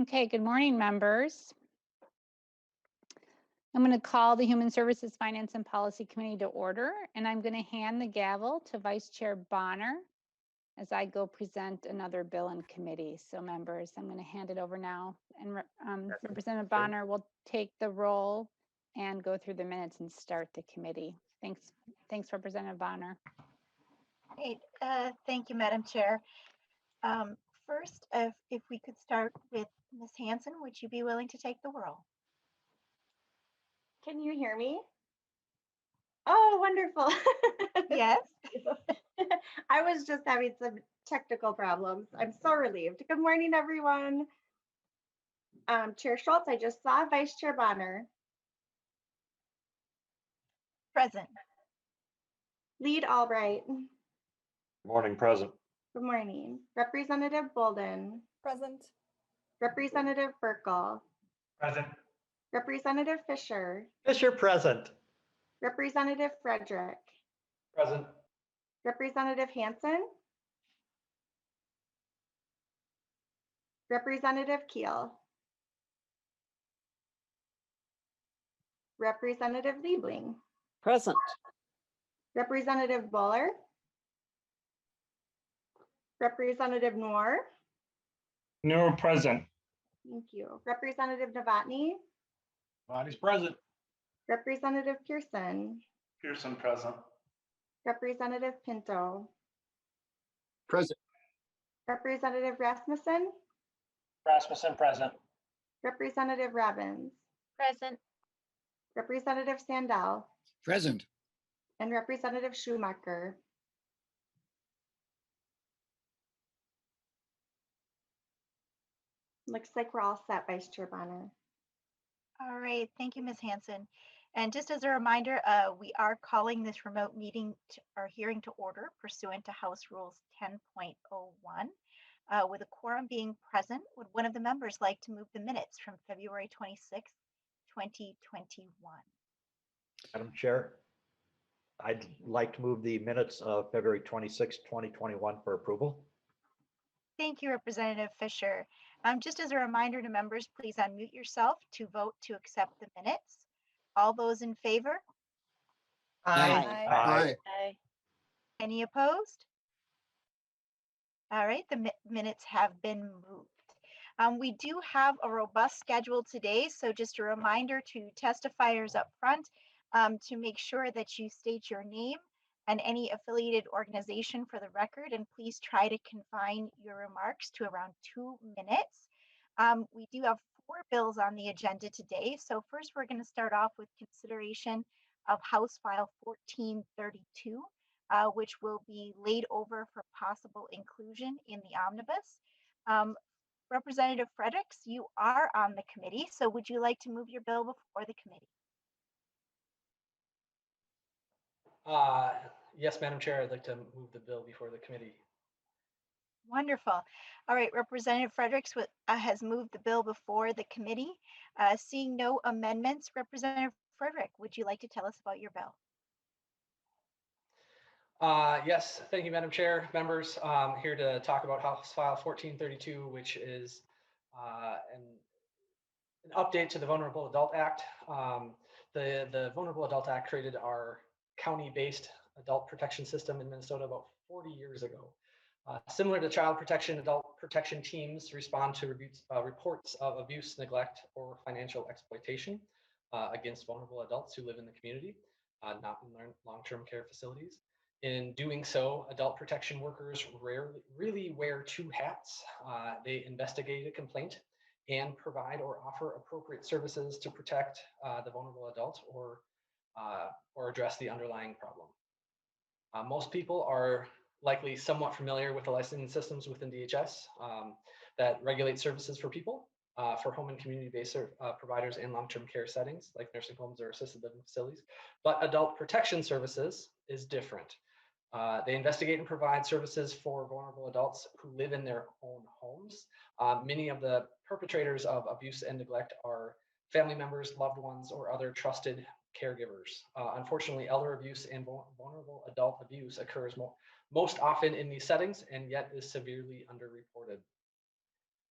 Okay, good morning, members. I'm going to call the Human Services Finance and Policy Committee to order, and I'm going to hand the gavel to Vice Chair Bonner as I go present another bill in committee. So members, I'm going to hand it over now, and Representative Bonner will take the roll and go through the minutes and start the committee. Thanks, Representative Bonner. Great. Thank you, Madam Chair. First, if we could start with Ms. Hanson, would you be willing to take the roll? Can you hear me? Oh, wonderful. Yes. I was just having some technical problems. I'm so relieved. Good morning, everyone. Chair Schultz, I just saw Vice Chair Bonner. Present. Lead Albright. Morning, present. Good morning. Representative Bolden. Present. Representative Burkle. Present. Representative Fisher. Fisher, present. Representative Frederick. Present. Representative Hanson. Representative Keel. Representative Liebling. Present. Representative Buller. Representative Noor. Noor, present. Thank you. Representative Novotny. Body's present. Representative Pearson. Pearson, present. Representative Pinto. Present. Representative Rasmussen. Rasmussen, present. Representative Robbins. Present. Representative Sandell. Present. And Representative Schumacher. Looks like we're all set, Vice Chair Bonner. All right. Thank you, Ms. Hanson. And just as a reminder, we are calling this remote meeting or hearing to order pursuant to House Rules 10.01. With a quorum being present, would one of the members like to move the minutes from February 26th, 2021? Madam Chair, I'd like to move the minutes of February 26, 2021 for approval. Thank you, Representative Fisher. Just as a reminder to members, please unmute yourself to vote to accept the minutes. All those in favor? Aye. Any opposed? All right, the minutes have been moved. We do have a robust schedule today, so just a reminder to testifiers up front to make sure that you state your name and any affiliated organization for the record, and please try to confine your remarks to around 2 minutes. We do have 4 bills on the agenda today. So first, we're going to start off with consideration of House File 1432, which will be laid over for possible inclusion in the omnibus. Representative Fredericks, you are on the committee, so would you like to move your bill before the committee? Yes, Madam Chair, I'd like to move the bill before the committee. Wonderful. All right, Representative Fredericks has moved the bill before the committee. Seeing no amendments, Representative Frederick, would you like to tell us about your bill? Yes, thank you, Madam Chair. Members, here to talk about House File 1432, which is an update to the Vulnerable Adult Act. The Vulnerable Adult Act created our county-based adult protection system in Minnesota about 40 years ago. Similar to child protection, adult protection teams respond to reports of abuse, neglect, or financial exploitation against vulnerable adults who live in the community, not in long-term care facilities. In doing so, adult protection workers really wear 2 hats. They investigate a complaint and provide or offer appropriate services to protect the vulnerable adult or address the underlying problem. Most people are likely somewhat familiar with the licensing systems within DHS that regulate services for people, for home and community-based providers in long-term care settings like nursing homes or assisted living facilities. But adult protection services is different. They investigate and provide services for vulnerable adults who live in their own homes. Many of the perpetrators of abuse and neglect are family members, loved ones, or other trusted caregivers. Unfortunately, elder abuse and vulnerable adult abuse occurs most often in these settings and yet is severely underreported.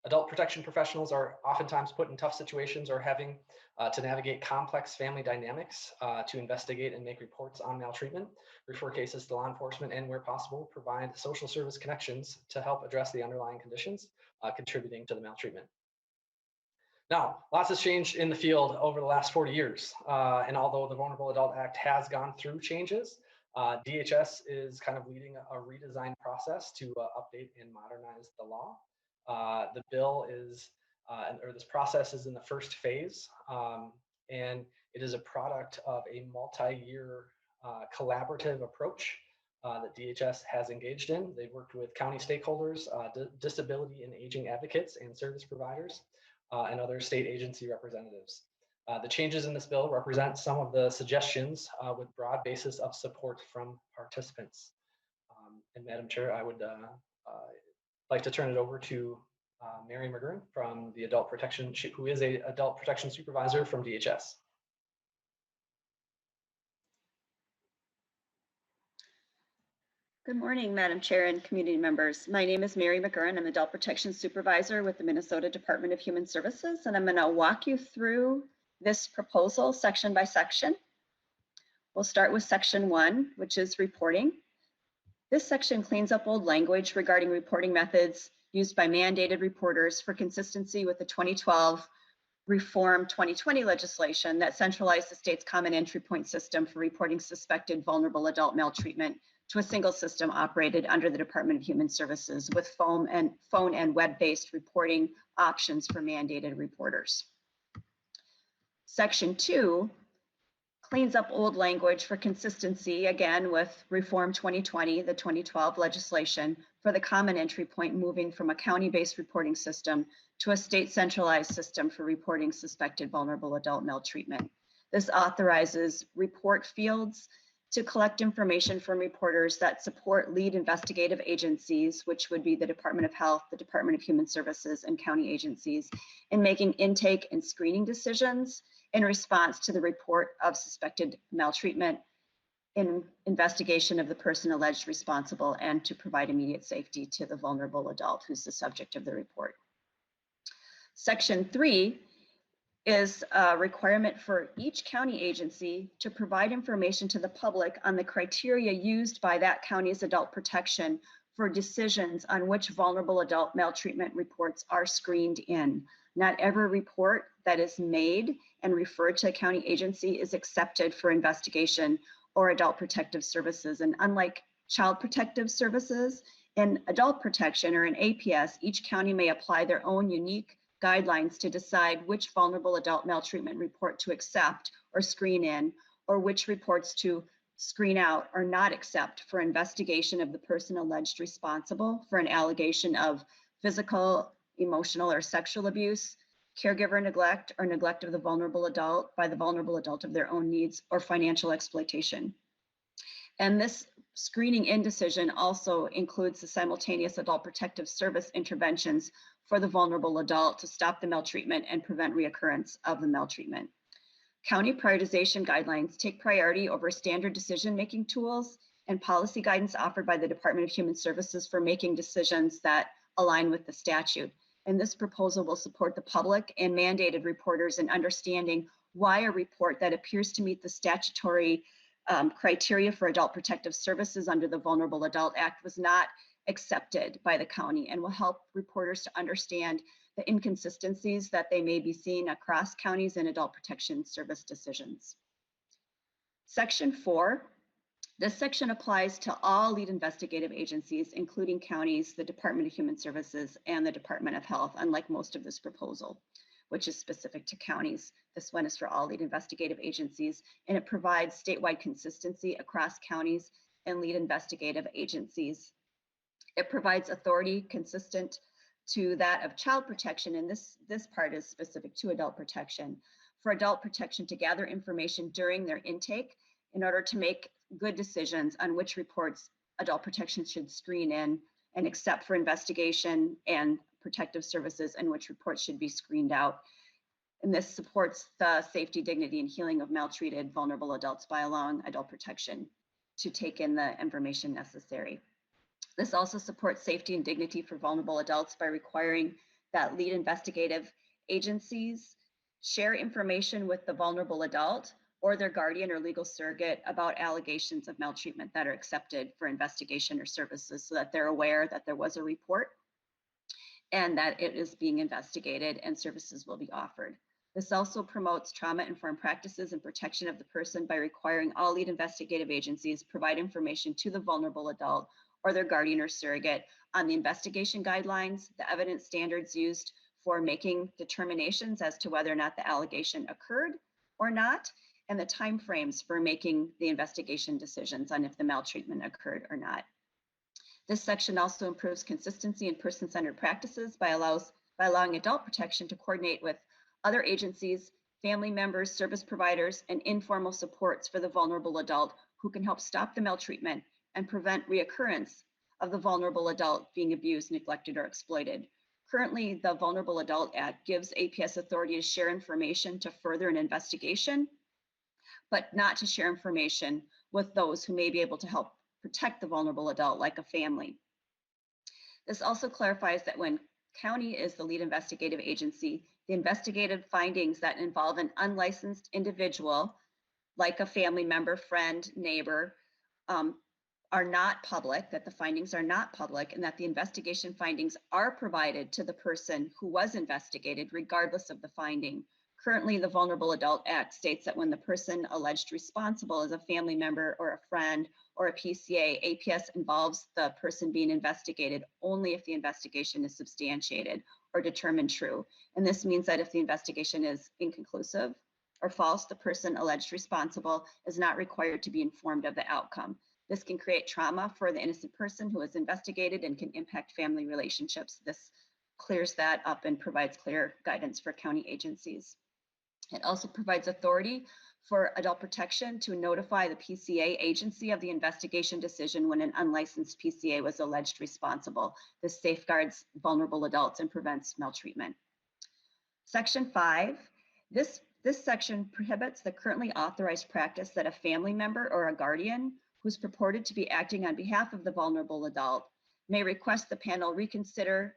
Adult protection professionals are oftentimes put in tough situations or having to navigate complex family dynamics to investigate and make reports on maltreatment, refer cases to law enforcement, and where possible, provide social service connections to help address the underlying conditions contributing to the maltreatment. Now, lots has changed in the field over the last 40 years. And although the Vulnerable Adult Act has gone through changes, DHS is kind of leading a redesign process to update and modernize the law. The bill is, or this process is in the first phase, and it is a product of a multi-year collaborative approach that DHS has engaged in. They've worked with county stakeholders, disability and aging advocates and service providers, and other state agency representatives. The changes in this bill represent some of the suggestions with broad basis of support from participants. And Madam Chair, I would like to turn it over to Mary McGurran from the Adult Protection, who is a Adult Protection Supervisor from DHS. Good morning, Madam Chair and community members. My name is Mary McGurran. I'm Adult Protection Supervisor with the Minnesota Department of Human Services, and I'm going to walk you through this proposal section by section. We'll start with section 1, which is reporting. This section cleans up old language regarding reporting methods used by mandated reporters for consistency with the 2012 Reform 2020 legislation that centralized the state's common entry point system for reporting suspected vulnerable adult maltreatment to a single system operated under the Department of Human Services with phone and web-based reporting options for mandated reporters. Section 2 cleans up old language for consistency, again, with Reform 2020, the 2012 legislation, for the common entry point moving from a county-based reporting system to a state centralized system for reporting suspected vulnerable adult maltreatment. This authorizes report fields to collect information from reporters that support lead investigative agencies, which would be the Department of Health, the Department of Human Services, and county agencies, in making intake and screening decisions in response to the report of suspected maltreatment, in investigation of the person alleged responsible, and to provide immediate safety to the vulnerable adult who's the subject of the report. Section 3 is a requirement for each county agency to provide information to the public on the criteria used by that county's adult protection for decisions on which vulnerable adult maltreatment reports are screened in. Not every report that is made and referred to a county agency is accepted for investigation or adult protective services. And unlike child protective services, in adult protection or in APS, each county may apply their own unique guidelines to decide which vulnerable adult maltreatment report to accept or screen in, or which reports to screen out or not accept for investigation of the person alleged responsible for an allegation of physical, emotional, or sexual abuse, caregiver neglect, or neglect of the vulnerable adult by the vulnerable adult of their own needs, or financial exploitation. And this screening in decision also includes the simultaneous adult protective service interventions for the vulnerable adult to stop the maltreatment and prevent reoccurrence of the maltreatment. County prioritization guidelines take priority over standard decision-making tools and policy guidance offered by the Department of Human Services for making decisions that align with the statute. And this proposal will support the public and mandated reporters in understanding why a report that appears to meet the statutory criteria for adult protective services under the Vulnerable Adult Act was not accepted by the county, and will help reporters to understand the inconsistencies that they may be seeing across counties in adult protection service decisions. Section 4, this section applies to all lead investigative agencies, including counties, the Department of Human Services, and the Department of Health, unlike most of this proposal, which is specific to counties. This one is for all lead investigative agencies, and it provides statewide consistency across counties and lead investigative agencies. It provides authority consistent to that of child protection, and this part is specific to adult protection, for adult protection to gather information during their intake in order to make good decisions on which reports adult protection should screen in and accept for investigation and protective services, and which reports should be screened out. And this supports the safety, dignity, and healing of maltreated, vulnerable adults by allowing adult protection to take in the information necessary. This also supports safety and dignity for vulnerable adults by requiring that lead investigative agencies share information with the vulnerable adult or their guardian or legal surrogate about allegations of maltreatment that are accepted for investigation or services, so that they're aware that there was a report and that it is being investigated and services will be offered. This also promotes trauma-informed practices and protection of the person by requiring all lead investigative agencies provide information to the vulnerable adult or their guardian or surrogate on the investigation guidelines, the evidence standards used for making determinations as to whether or not the allegation occurred or not, and the timeframes for making the investigation decisions on if the maltreatment occurred or not. This section also improves consistency in person-centered practices by allowing adult protection to coordinate with other agencies, family members, service providers, and informal supports for the vulnerable adult who can help stop the maltreatment and prevent reoccurrence of the vulnerable adult being abused, neglected, or exploited. Currently, the Vulnerable Adult Act gives APS authority to share information to further an investigation, but not to share information with those who may be able to help protect the vulnerable adult, like a family. This also clarifies that when county is the lead investigative agency, the investigative findings that involve an unlicensed individual, like a family member, friend, neighbor, are not public, that the findings are not public, and that the investigation findings are provided to the person who was investigated, regardless of the finding. Currently, the Vulnerable Adult Act states that when the person alleged responsible is a family member or a friend or a PCA, APS involves the person being investigated only if the investigation is substantiated or determined true. And this means that if the investigation is inconclusive or false, the person alleged responsible is not required to be informed of the outcome. This can create trauma for the innocent person who is investigated and can impact family relationships. This clears that up and provides clear guidance for county agencies. It also provides authority for adult protection to notify the PCA agency of the investigation decision when an unlicensed PCA was alleged responsible. This safeguards vulnerable adults and prevents maltreatment. Section 5, this section prohibits the currently authorized practice that a family member or a guardian who's purported to be acting on behalf of the vulnerable adult may request the panel reconsider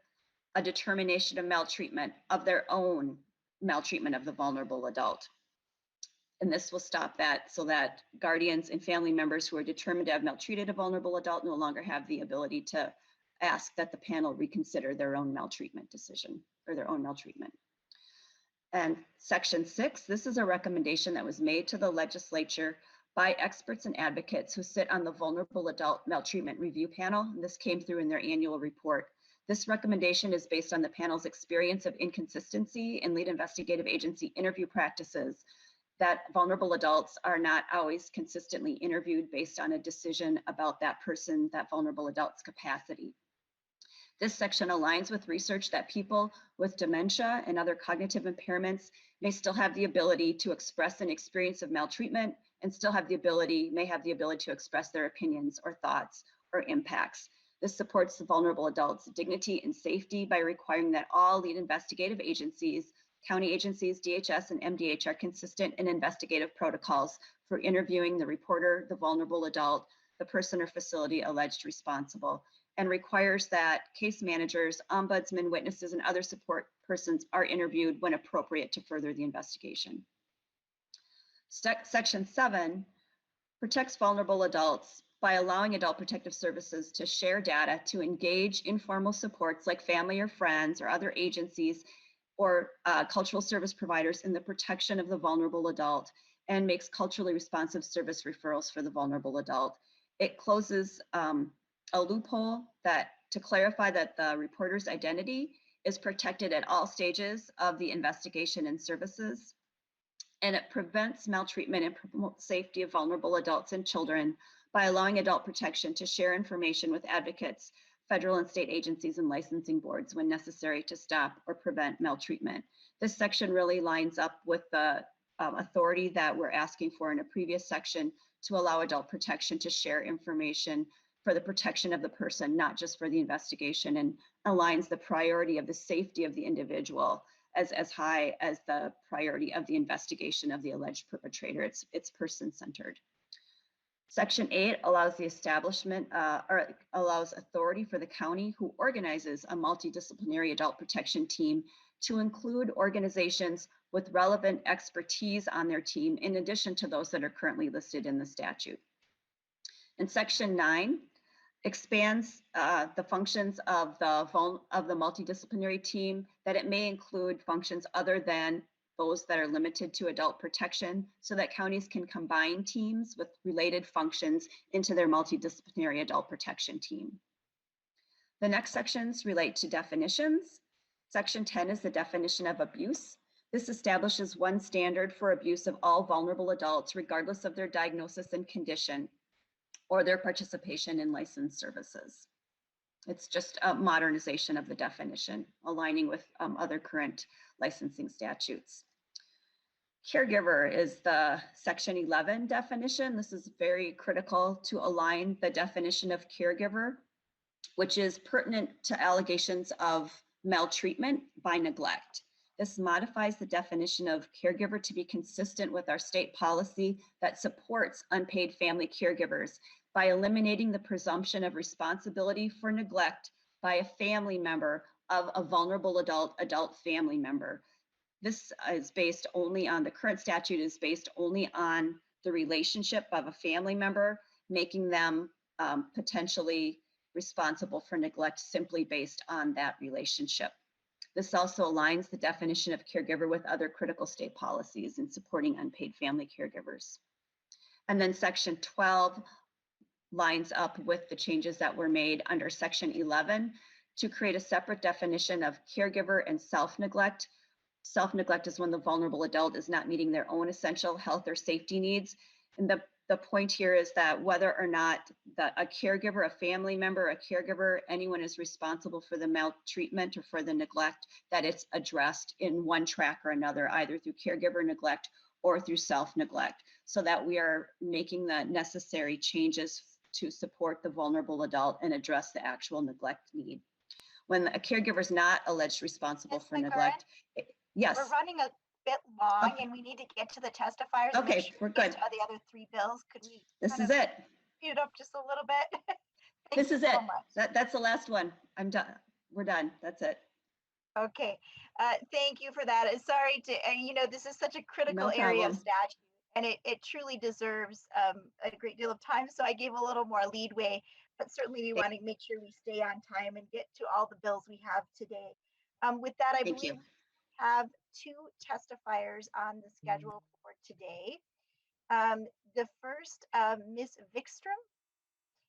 a determination of maltreatment of their own maltreatment of the vulnerable adult. And this will stop that so that guardians and family members who are determined to have maltreated a vulnerable adult no longer have the ability to ask that the panel reconsider their own maltreatment decision or their own maltreatment. And Section 6, this is a recommendation that was made to the legislature by experts and advocates who sit on the Vulnerable Adult Maltreatment Review Panel. And this came through in their annual report. This recommendation is based on the panel's experience of inconsistency in lead investigative agency interview practices, that vulnerable adults are not always consistently interviewed based on a decision about that person, that vulnerable adult's capacity. This section aligns with research that people with dementia and other cognitive impairments may still have the ability to express an experience of maltreatment and still may have the ability to express their opinions or thoughts or impacts. This supports the vulnerable adult's dignity and safety by requiring that all lead investigative agencies, county agencies, DHS, and MDH are consistent in investigative protocols for interviewing the reporter, the vulnerable adult, the person or facility alleged responsible, and requires that case managers, ombudsmen, witnesses, and other support persons are interviewed when appropriate to further the investigation. Section 7 protects vulnerable adults by allowing adult protective services to share data to engage informal supports like family or friends or other agencies or cultural service providers in the protection of the vulnerable adult, and makes culturally responsive service referrals for the vulnerable adult. It closes a loophole to clarify that the reporter's identity is protected at all stages of the investigation and services. And it prevents maltreatment and promotes safety of vulnerable adults and children by allowing adult protection to share information with advocates, federal and state agencies, and licensing boards when necessary to stop or prevent maltreatment. This section really lines up with the authority that we're asking for in a previous section to allow adult protection to share information for the protection of the person, not just for the investigation, and aligns the priority of the safety of the individual as high as the priority of the investigation of the alleged perpetrator. It's person-centered. Section 8 allows the establishment or allows authority for the county who organizes a multidisciplinary adult protection team to include organizations with relevant expertise on their team in addition to those that are currently listed in the statute. And Section 9 expands the functions of the multidisciplinary team, that it may include functions other than those that are limited to adult protection, so that counties can combine teams with related functions into their multidisciplinary adult protection team. The next sections relate to definitions. Section 10 is the definition of abuse. This establishes one standard for abuse of all vulnerable adults, regardless of their diagnosis and condition or their participation in licensed services. It's just a modernization of the definition, aligning with other current licensing statutes. Caregiver is the Section 11 definition. This is very critical to align the definition of caregiver, which is pertinent to allegations of maltreatment by neglect. This modifies the definition of caregiver to be consistent with our state policy that supports unpaid family caregivers by eliminating the presumption of responsibility for neglect by a family member of a vulnerable adult family member. This is based only on, the current statute is based only on the relationship of a family member, making them potentially responsible for neglect simply based on that relationship. This also aligns the definition of caregiver with other critical state policies in supporting unpaid family caregivers. And then Section 12 lines up with the changes that were made under Section 11 to create a separate definition of caregiver and self-neglect. Self-neglect is when the vulnerable adult is not meeting their own essential health or safety needs. And the point here is that whether or not a caregiver, a family member, a caregiver, anyone is responsible for the maltreatment or for the neglect, that it's addressed in one track or another, either through caregiver neglect or through self-neglect, so that we are making the necessary changes to support the vulnerable adult and address the actual neglect need. When a caregiver is not alleged responsible for neglect, yes. We're running a bit long and we need to get to the testifiers. Okay, we're good. The other 3 bills, could we? This is it. Speed it up just a little bit. This is it. That's the last one. I'm done. We're done. That's it. Okay. Thank you for that. Sorry to, this is such a critical area of statute, and it truly deserves a great deal of time. So I gave a little more leadway, but certainly we want to make sure we stay on time and get to all the bills we have today. With that, I believe we have 2 testifiers on the schedule for today. The first, Ms. Vikstrom,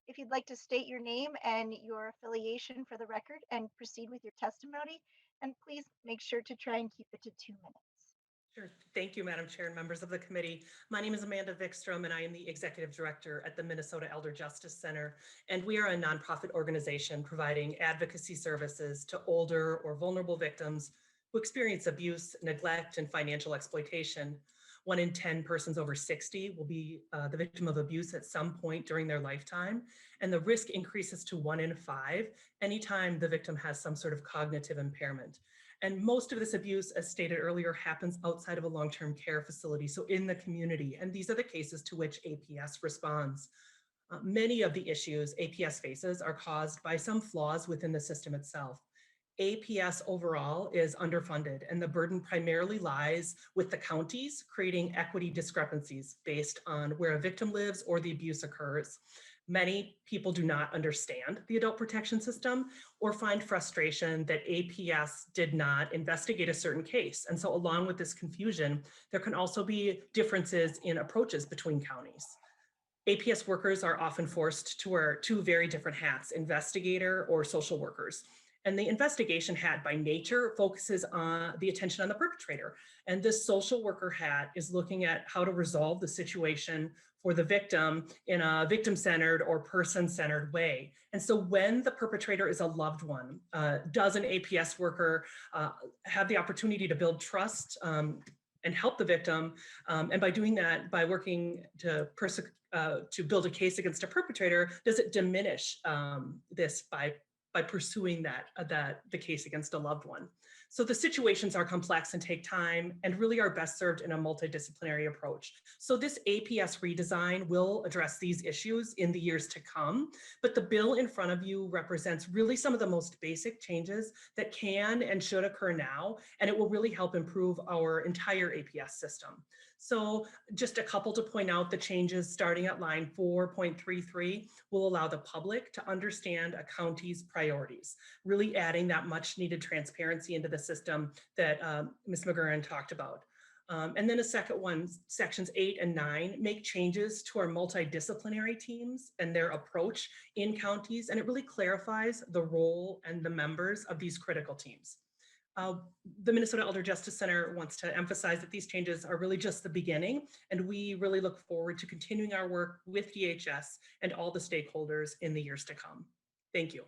if you'd like to state your name and your affiliation for the record and proceed with your testimony, and please make sure to try and keep it to 2 minutes. Sure. Thank you, Madam Chair and members of the committee. My name is Amanda Vikstrom, and I am the Executive Director at the Minnesota Elder Justice Center. And we are a nonprofit organization providing advocacy services to older or vulnerable victims who experience abuse, neglect, and financial exploitation. 1 in 10 persons over 60 will be the victim of abuse at some point during their lifetime. And the risk increases to 1 in 5 anytime the victim has some sort of cognitive impairment. And most of this abuse, as stated earlier, happens outside of a long-term care facility, so in the community. And these are the cases to which APS responds. Many of the issues APS faces are caused by some flaws within the system itself. APS overall is underfunded, and the burden primarily lies with the counties, creating equity discrepancies based on where a victim lives or the abuse occurs. Many people do not understand the adult protection system or find frustration that APS did not investigate a certain case. And so along with this confusion, there can also be differences in approaches between counties. APS workers are often forced to wear 2 very different hats, investigator or social workers. And the investigation hat by nature focuses on the attention on the perpetrator. And this social worker hat is looking at how to resolve the situation for the victim in a victim-centered or person-centered way. And so when the perpetrator is a loved one, does an APS worker have the opportunity to build trust and help the victim? And by doing that, by working to build a case against a perpetrator, does it diminish this by pursuing the case against a loved one? So the situations are complex and take time and really are best served in a multidisciplinary approach. So this APS redesign will address these issues in the years to come, but the bill in front of you represents really some of the most basic changes that can and should occur now, and it will really help improve our entire APS system. So just a couple to point out, the changes starting at line 4.33 will allow the public to understand a county's priorities, really adding that much needed transparency into the system that Ms. McGurran talked about. And then a second one, sections 8 and 9 make changes to our multidisciplinary teams and their approach in counties, and it really clarifies the role and the members of these critical teams. The Minnesota Elder Justice Center wants to emphasize that these changes are really just the beginning, and we really look forward to continuing our work with DHS and all the stakeholders in the years to come. Thank you.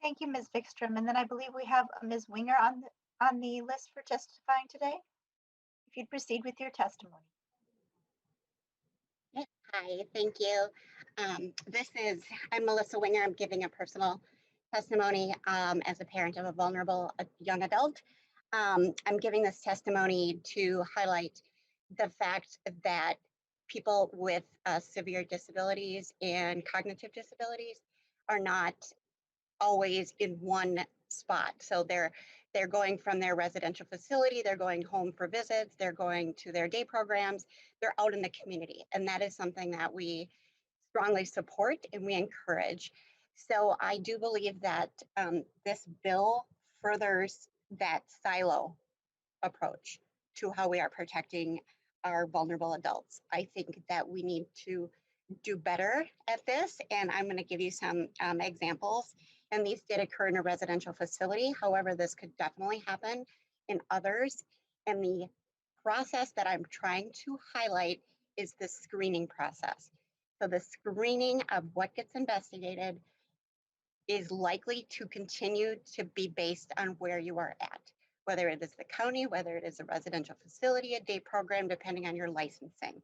Thank you, Ms. Vikstrom. And then I believe we have Ms. Winger on the list for testifying today. If you'd proceed with your testimony. Hi, thank you. I'm Melissa Winger. I'm giving a personal testimony as a parent of a vulnerable young adult. I'm giving this testimony to highlight the fact that people with severe disabilities and cognitive disabilities are not always in one spot. So they're going from their residential facility, they're going home for visits, they're going to their day programs, they're out in the community. And that is something that we strongly support and we encourage. So I do believe that this bill furthers that silo approach to how we are protecting our vulnerable adults. I think that we need to do better at this, and I'm going to give you some examples. And these did occur in a residential facility. However, this could definitely happen in others. And the process that I'm trying to highlight is the screening process. So the screening of what gets investigated is likely to continue to be based on where you are at, whether it is the county, whether it is a residential facility, a day program, depending on your licensing.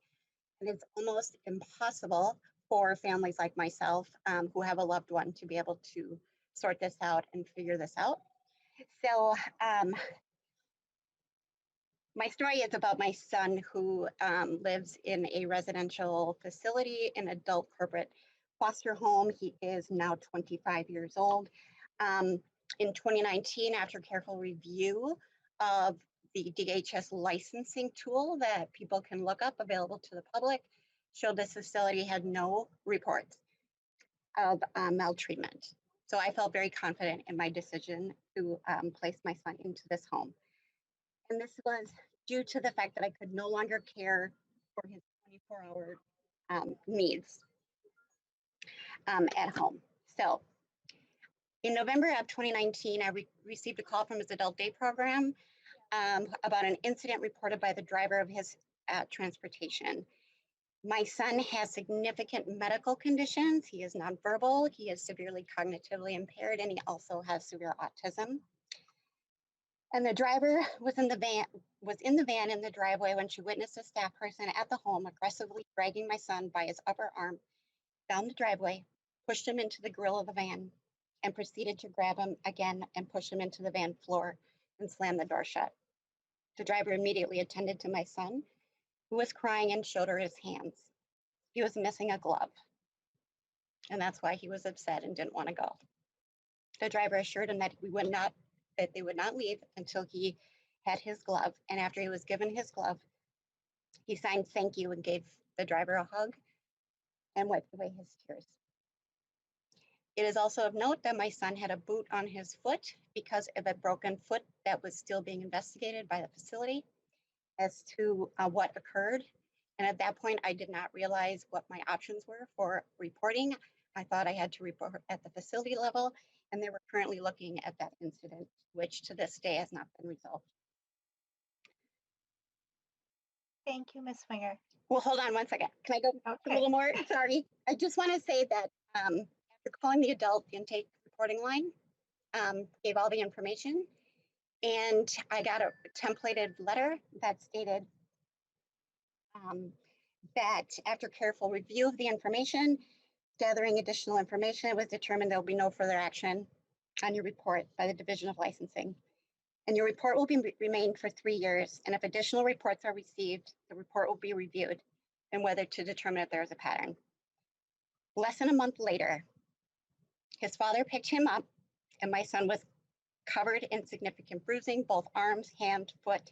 And it's almost impossible for families like myself who have a loved one to be able to sort this out and figure this out. So my story is about my son who lives in a residential facility, an adult corporate foster home. He is now 25 years old. In 2019, after careful review of the DHS licensing tool that people can look up available to the public, showed this facility had no reports of maltreatment. So I felt very confident in my decision to place my son into this home. And this was due to the fact that I could no longer care for his 24-hour needs at home. So in November of 2019, I received a call from his adult day program about an incident reported by the driver of his transportation. My son has significant medical conditions. He is nonverbal, he is severely cognitively impaired, and he also has severe autism. And the driver was in the van in the driveway when she witnessed a staff person at the home aggressively dragging my son by his upper arm down the driveway, pushed him into the grill of the van, and proceeded to grab him again and push him into the van floor and slam the door shut. The driver immediately attended to my son, who was crying, and showed her his hands. He was missing a glove, and that's why he was upset and didn't want to go. The driver assured him that they would not leave until he had his glove, and after he was given his glove, he signed thank you and gave the driver a hug and wiped away his tears. It is also of note that my son had a boot on his foot because of a broken foot that was still being investigated by the facility as to what occurred. And at that point, I did not realize what my options were for reporting. I thought I had to report at the facility level, and they were currently looking at that incident, which to this day has not been resolved. Thank you, Ms. Winger. Well, hold on one second. Can I go a little more? Sorry. I just want to say that after calling the adult intake reporting line, gave all the information, and I got a templated letter that stated that after careful review of the information, gathering additional information, it was determined there will be no further action on your report by the Division of Licensing. and your report will remain for 3 years. And if additional reports are received, the report will be reviewed and whether to determine if there is a pattern. Less than a month later, his father picked him up and my son was covered in significant bruising, both arms, hand, foot,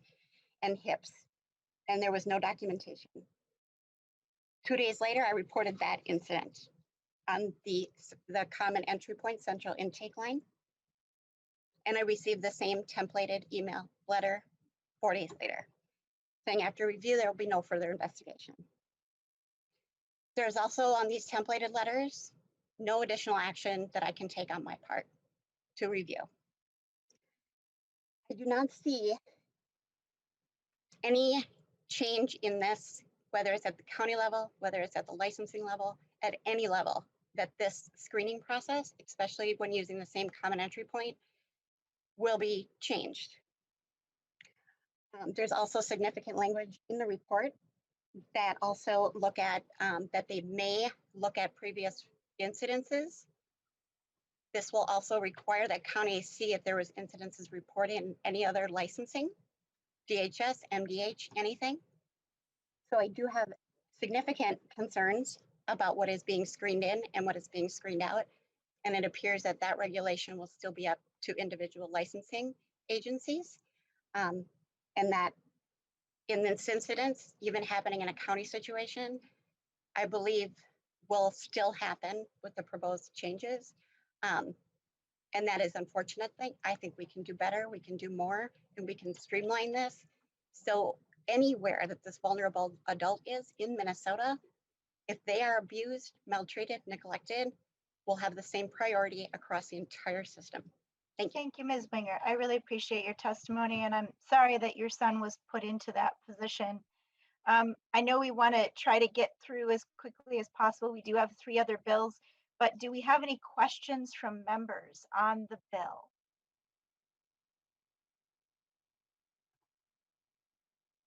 and hips, and there was no documentation. 2 days later, I reported that incident on the common entry point central intake line, and I received the same templated email letter 4 days later, saying after review, there will be no further investigation. There's also on these templated letters, no additional action that I can take on my part to review. I do not see any change in this, whether it's at the county level, whether it's at the licensing level, at any level, that this screening process, especially when using the same common entry point, will be changed. There's also significant language in the report that also look at, that they may look at previous incidences. This will also require that counties see if there was incidences reported in any other licensing, DHS, MDH, anything. So I do have significant concerns about what is being screened in and what is being screened out. And it appears that that regulation will still be up to individual licensing agencies. And that in this incidence, even happening in a county situation, I believe will still happen with the proposed changes. And that is unfortunate thing. I think we can do better, we can do more, and we can streamline this. So anywhere that this vulnerable adult is in Minnesota, if they are abused, maltreated, neglected, will have the same priority across the entire system. Thank you. Thank you, Ms. Winger. I really appreciate your testimony, and I'm sorry that your son was put into that position. I know we want to try to get through as quickly as possible. We do have 3 other bills, but do we have any questions from members on the bill?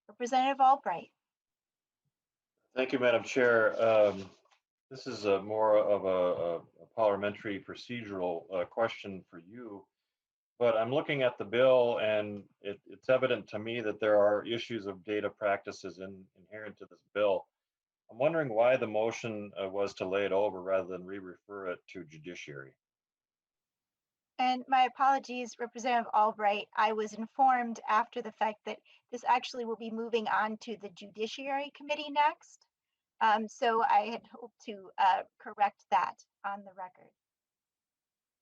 Representative Albright. Thank you, Madam Chair. This is more of a parliamentary procedural question for you, but I'm looking at the bill and it's evident to me that there are issues of data practices inherent to this bill. I'm wondering why the motion was to lay it over rather than re-refer it to judiciary. And my apologies, Representative Albright. I was informed after the fact that this actually will be moving on to the Judiciary Committee next. So I had hoped to correct that on the record.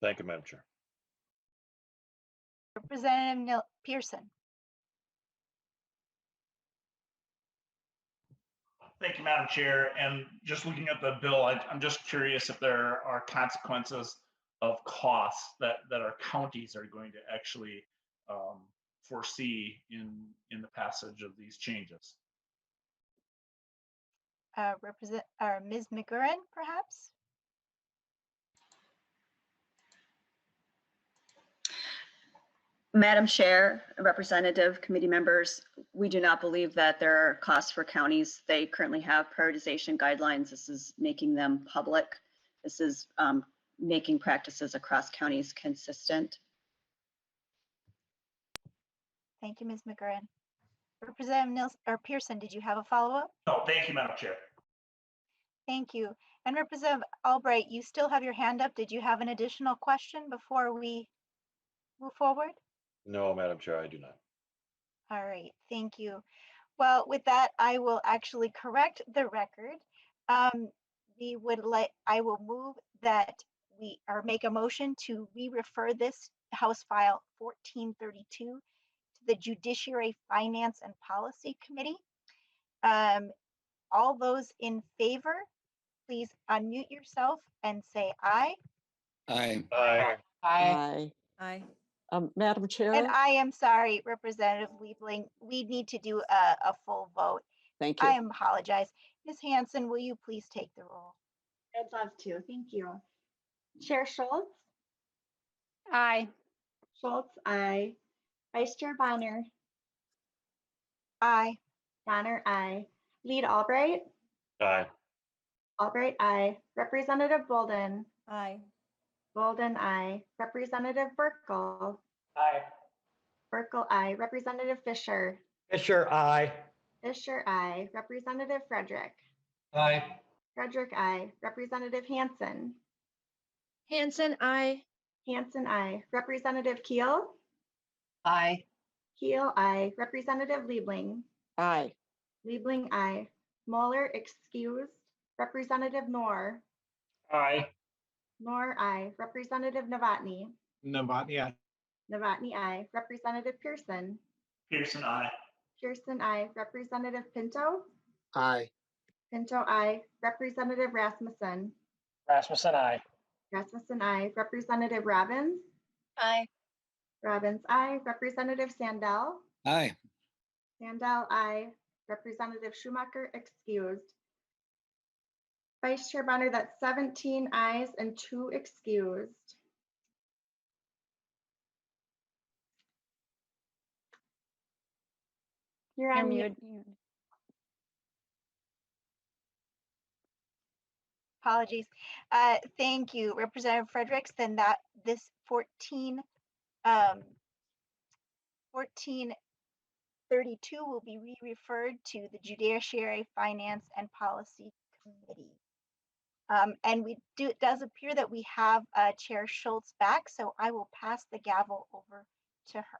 Thank you, Madam Chair. Representative Pearson. Thank you, Madam Chair. And just looking at the bill, I'm just curious if there are consequences of costs that our counties are going to actually foresee in the passage of these changes. Ms. McGurran, perhaps? Madam Chair, Representative, committee members, we do not believe that there are costs for counties. They currently have prioritization guidelines. This is making them public. This is making practices across counties consistent. Thank you, Ms. McGurran. Representative Pearson, did you have a follow-up? No, thank you, Madam Chair. Thank you. And Representative Albright, you still have your hand up. Did you have an additional question before we move forward? No, Madam Chair, I do not. All right, thank you. Well, with that, I will actually correct the record. I will move that make a motion to re-refer this House File 1432 to the Judiciary Finance and Policy Committee. All those in favor, please unmute yourself and say aye. Aye. Aye. Aye. Aye. Madam Chair, And I am sorry, Representative Liebling, we need to do a full vote. thank you. I apologize. Ms. Hanson, will you please take the roll? I'd love to. Thank you. Chair Schultz? Aye. Schultz, aye. Vice Chair Bonner? Aye. Bonner, aye. Lead Albright? Aye. Albright, aye. Representative Bolden? Aye. Bolden, aye. Representative Burkle? Aye. Burkle, I. Representative Fisher. Fisher, aye. Fisher, I. Representative Frederick. Aye. Frederick, I. Representative Hansen. Hansen, I. Hansen, I. Representative Keel. Aye. Keel, I. Representative Liebling. Aye. Liebling, I. Mueller, excused. Representative Noor. Aye. Noor, I. Representative Novotny. Novotny, aye. Novotny, I. Representative Pearson. Pearson, I. Pearson, I. Representative Pinto. Aye. Pinto, I. Representative Rasmussen. Rasmussen, aye. Rasmussen, I. Representative Robbins. Aye. Robbins, I. Representative Sandell. Aye. Sandell, I. Representative Schumacher, excused. Vice Chair Bonner, that's 17 ayes and 2 excused. You're You're on mute. muted. Apologies. Thank you, Representative Fredericks. Then this 1432 will be re-referred to the Judiciary, Finance, and Policy Committee. And it does appear that we have Chair Schultz back, so I will pass the gavel over to her.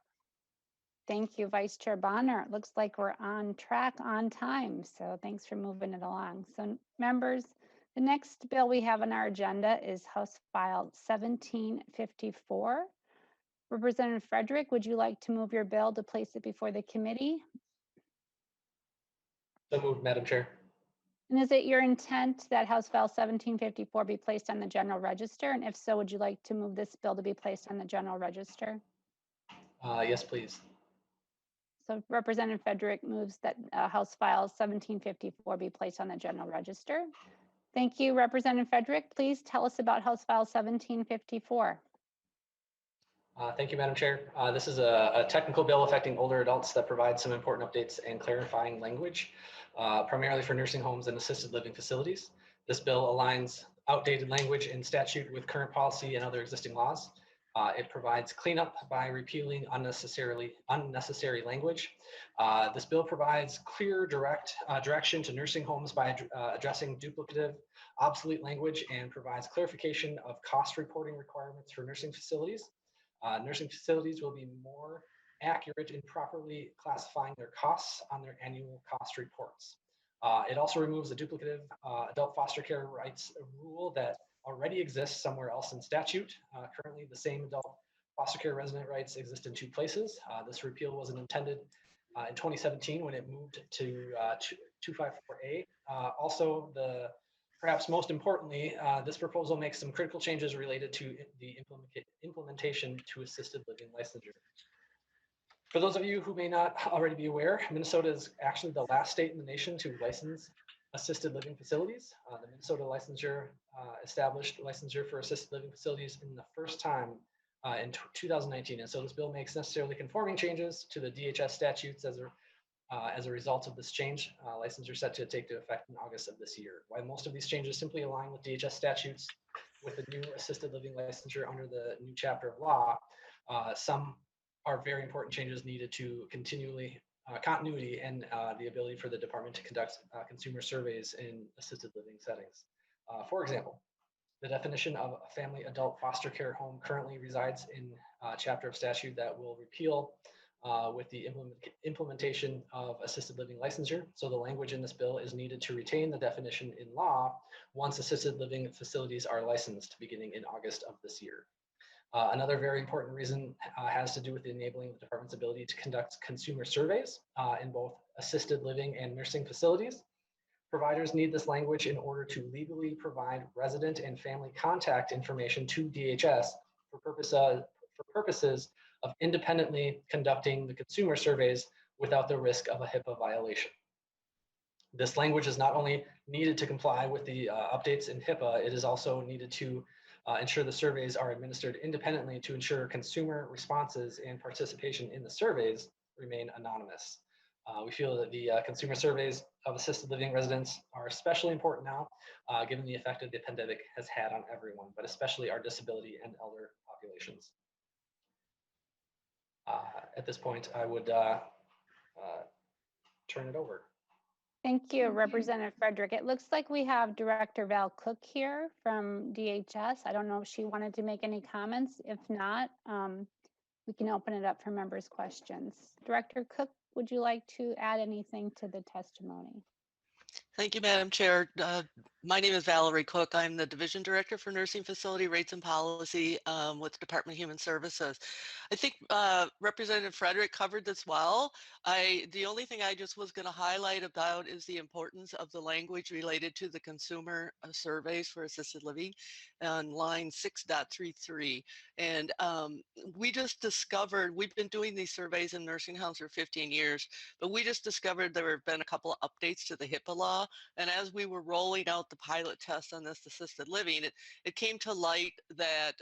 Thank you, Vice Chair Bonner. It looks like we're on track, on time. So thanks for moving it along. So members, the next bill we have on our agenda is House File 1754. Representative Frederick, would you like to move your bill to place it before the committee? So moved, Madam Chair. And is it your intent that House File 1754 be placed on the general register? And if so, would you like to move this bill to be placed on the general register? Yes, please. So Representative Frederick moves that House File 1754 be placed on the general register. Thank you, Representative Frederick. Please tell us about House File 1754. Thank you, Madam Chair. This is a technical bill affecting older adults that provides some important updates and clarifying language, primarily for nursing homes and assisted living facilities. This bill aligns outdated language and statute with current policy and other existing laws. It provides cleanup by repealing unnecessary language. This bill provides clear direction to nursing homes by addressing duplicative, obsolete language, and provides clarification of cost reporting requirements for nursing facilities. Nursing facilities will be more accurate in properly classifying their costs on their annual cost reports. It also removes the duplicative adult foster care rights rule that already exists somewhere else in statute. Currently, the same adult foster care resident rights exist in 2 places. This repeal wasn't intended in 2017 when it moved to 254A. Also, perhaps most importantly, this proposal makes some critical changes related to the implementation to assisted living licensure. For those of you who may not already be aware, Minnesota is actually the last state in the nation to license assisted living facilities. The Minnesota licensure established licensure for assisted living facilities in the first time in 2019. And so this bill makes necessarily conforming changes to the DHS statutes as a result of this change. Licensure set to take effect in August of this year. While most of these changes simply align with DHS statutes with the new assisted living licensure under the new chapter of law, some are very important changes needed to continuity and the ability for the department to conduct consumer surveys in assisted living settings. For example, the definition of a family adult foster care home currently resides in a chapter of statute that will repeal with the implementation of assisted living licensure. So the language in this bill is needed to retain the definition in law once assisted living facilities are licensed beginning in August of this year. Another very important reason has to do with enabling the department's ability to conduct consumer surveys in both assisted living and nursing facilities. Providers need this language in order to legally provide resident and family contact information to DHS for purposes of independently conducting the consumer surveys without the risk of a HIPAA violation. This language is not only needed to comply with the updates in HIPAA, it is also needed to ensure the surveys are administered independently to ensure consumer responses and participation in the surveys remain anonymous. We feel that the consumer surveys of assisted living residents are especially important now, given the effect that the pandemic has had on everyone, but especially our disability and elder populations. At this point, I would turn it over. Thank you, Representative Frederick. It looks like we have Director Val Cook here from DHS. I don't know if she wanted to make any comments. If not, we can open it up for members' questions. Director Cook, would you like to add anything to the testimony? Thank you, Madam Chair. My name is Valerie Cook. I'm the Division Director for Nursing Facility Rates and Policy with the Department of Human Services. I think Representative Frederick covered this well. The only thing I just was going to highlight about is the importance of the language related to the consumer surveys for assisted living on line 6.33. And we just discovered, we've been doing these surveys in nursing homes for 15 years, but we just discovered there have been a couple of updates to the HIPAA law. And as we were rolling out the pilot test on this assisted living, it came to light that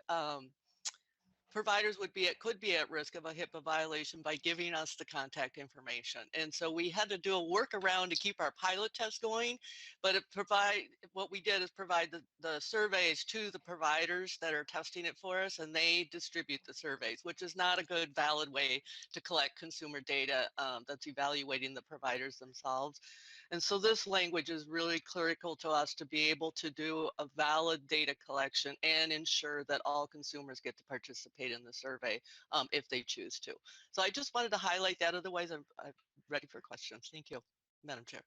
providers could be at risk of a HIPAA violation by giving us the contact information. And so we had to do a workaround to keep our pilot test going, but what we did is provide the surveys to the providers that are testing it for us, and they distribute the surveys, which is not a good, valid way to collect consumer data that's evaluating the providers themselves. And so this language is really critical to us to be able to do a valid data collection and ensure that all consumers get to participate in the survey if they choose to. So I just wanted to highlight that. Otherwise, I'm ready for questions. Thank you, Madam Chair.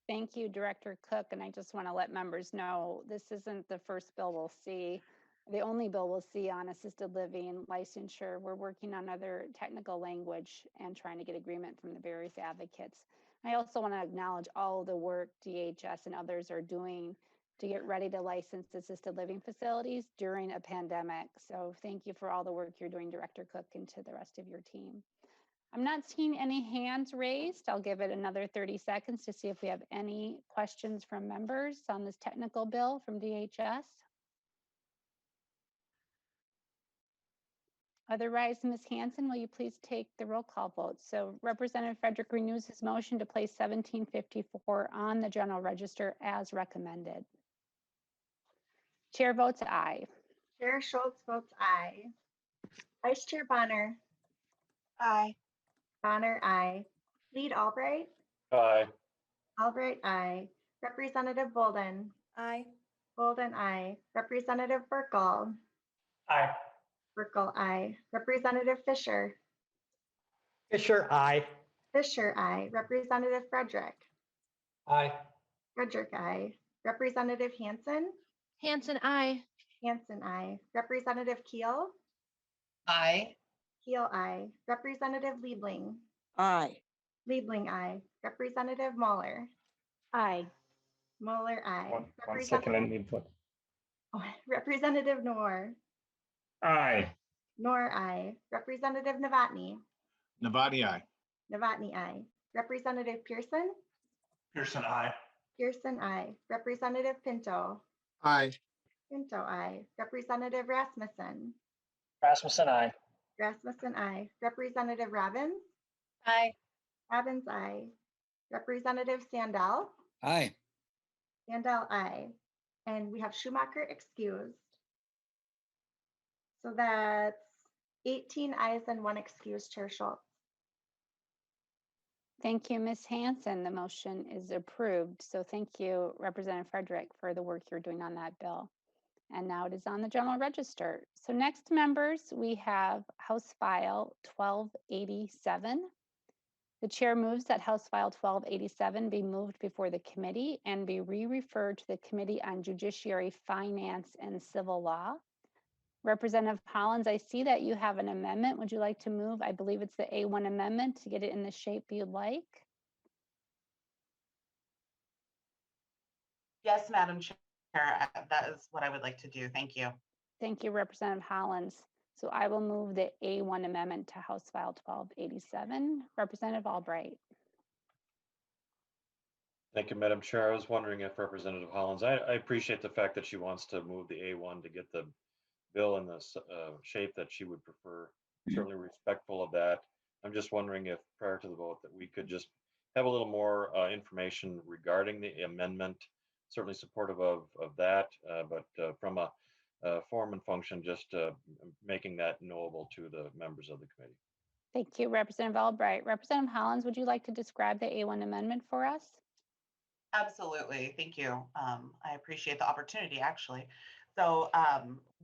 Thank you, Director Cook. And I just want to let members know this isn't the first bill we'll see, the only bill we'll see on assisted living licensure. We're working on other technical language and trying to get agreement from the various advocates. I also want to acknowledge all the work DHS and others are doing to get ready to license assisted living facilities during a pandemic. So thank you for all the work you're doing, Director Cook, and to the rest of your team. I'm not seeing any hands raised. I'll give it another 30 seconds to see if we have any questions from members on this technical bill from DHS. Otherwise, Ms. Hanson, will you please take the roll call vote? So Representative Frederick renews his motion to place 1754 on the general register as recommended. Chair votes aye. Chair Schultz votes aye. Vice Chair Bonner. Aye. Bonner, aye. Lead Albright. Aye. Albright, aye. Representative Bolden. Aye. Bolden, aye. Representative Burkle. Aye. Burkle, aye. Representative Fisher. Fisher, aye. Fisher, aye. Representative Frederick. Aye. Frederick, aye. Representative Hanson. Hanson, aye. Hanson, aye. Representative Keel. Aye. Keel, aye. Representative Liebling. Aye. Liebling, aye. Representative Mueller. Aye. Mueller, aye. One second, let me put. Representative Noor. Aye. Noor, aye. Representative Novotny. Navadi, aye. Novotny, aye. Representative Pearson. Pearson, aye. Pearson, aye. Representative Pinto. Aye. Pinto, aye. Representative Rasmussen. Rasmussen, aye. Rasmussen, aye. Representative Robbins. Aye. Robbins, aye. Representative Sandell. Aye. Sandell, aye. And we have Schumacher excused. So that's 18 ayes and 1 excused, Chair Schultz. Thank you, Ms. Hanson. The motion is approved. So thank you, Representative Frederick, for the work you're doing on that bill. And now it is on the general register. So next, members, we have House File 1287. The chair moves that House File 1287 be moved before the committee and be re-referred to the Committee on Judiciary, Finance, and Civil Law. Representative Hollins, I see that you have an amendment. Would you like to move? I believe it's the A1 amendment to get it in the shape you'd like. Yes, Madam Chair, that is what I would like to do. Thank you. Thank you, Representative Hollins. So I will move the A1 amendment to House File 1287. Representative Albright. Thank you, Madam Chair. I was wondering if Representative Hollins, I appreciate the fact that she wants to move the A1 to get the bill in the shape that she would prefer. Certainly respectful of that. I'm just wondering if prior to the vote that we could just have a little more information regarding the amendment. Certainly supportive of that, but from a form and function, just making that knowable to the members of the committee. Thank you, Representative Albright. Representative Hollins, would you like to describe the A1 amendment for us? Absolutely. Thank you. I appreciate the opportunity, actually. So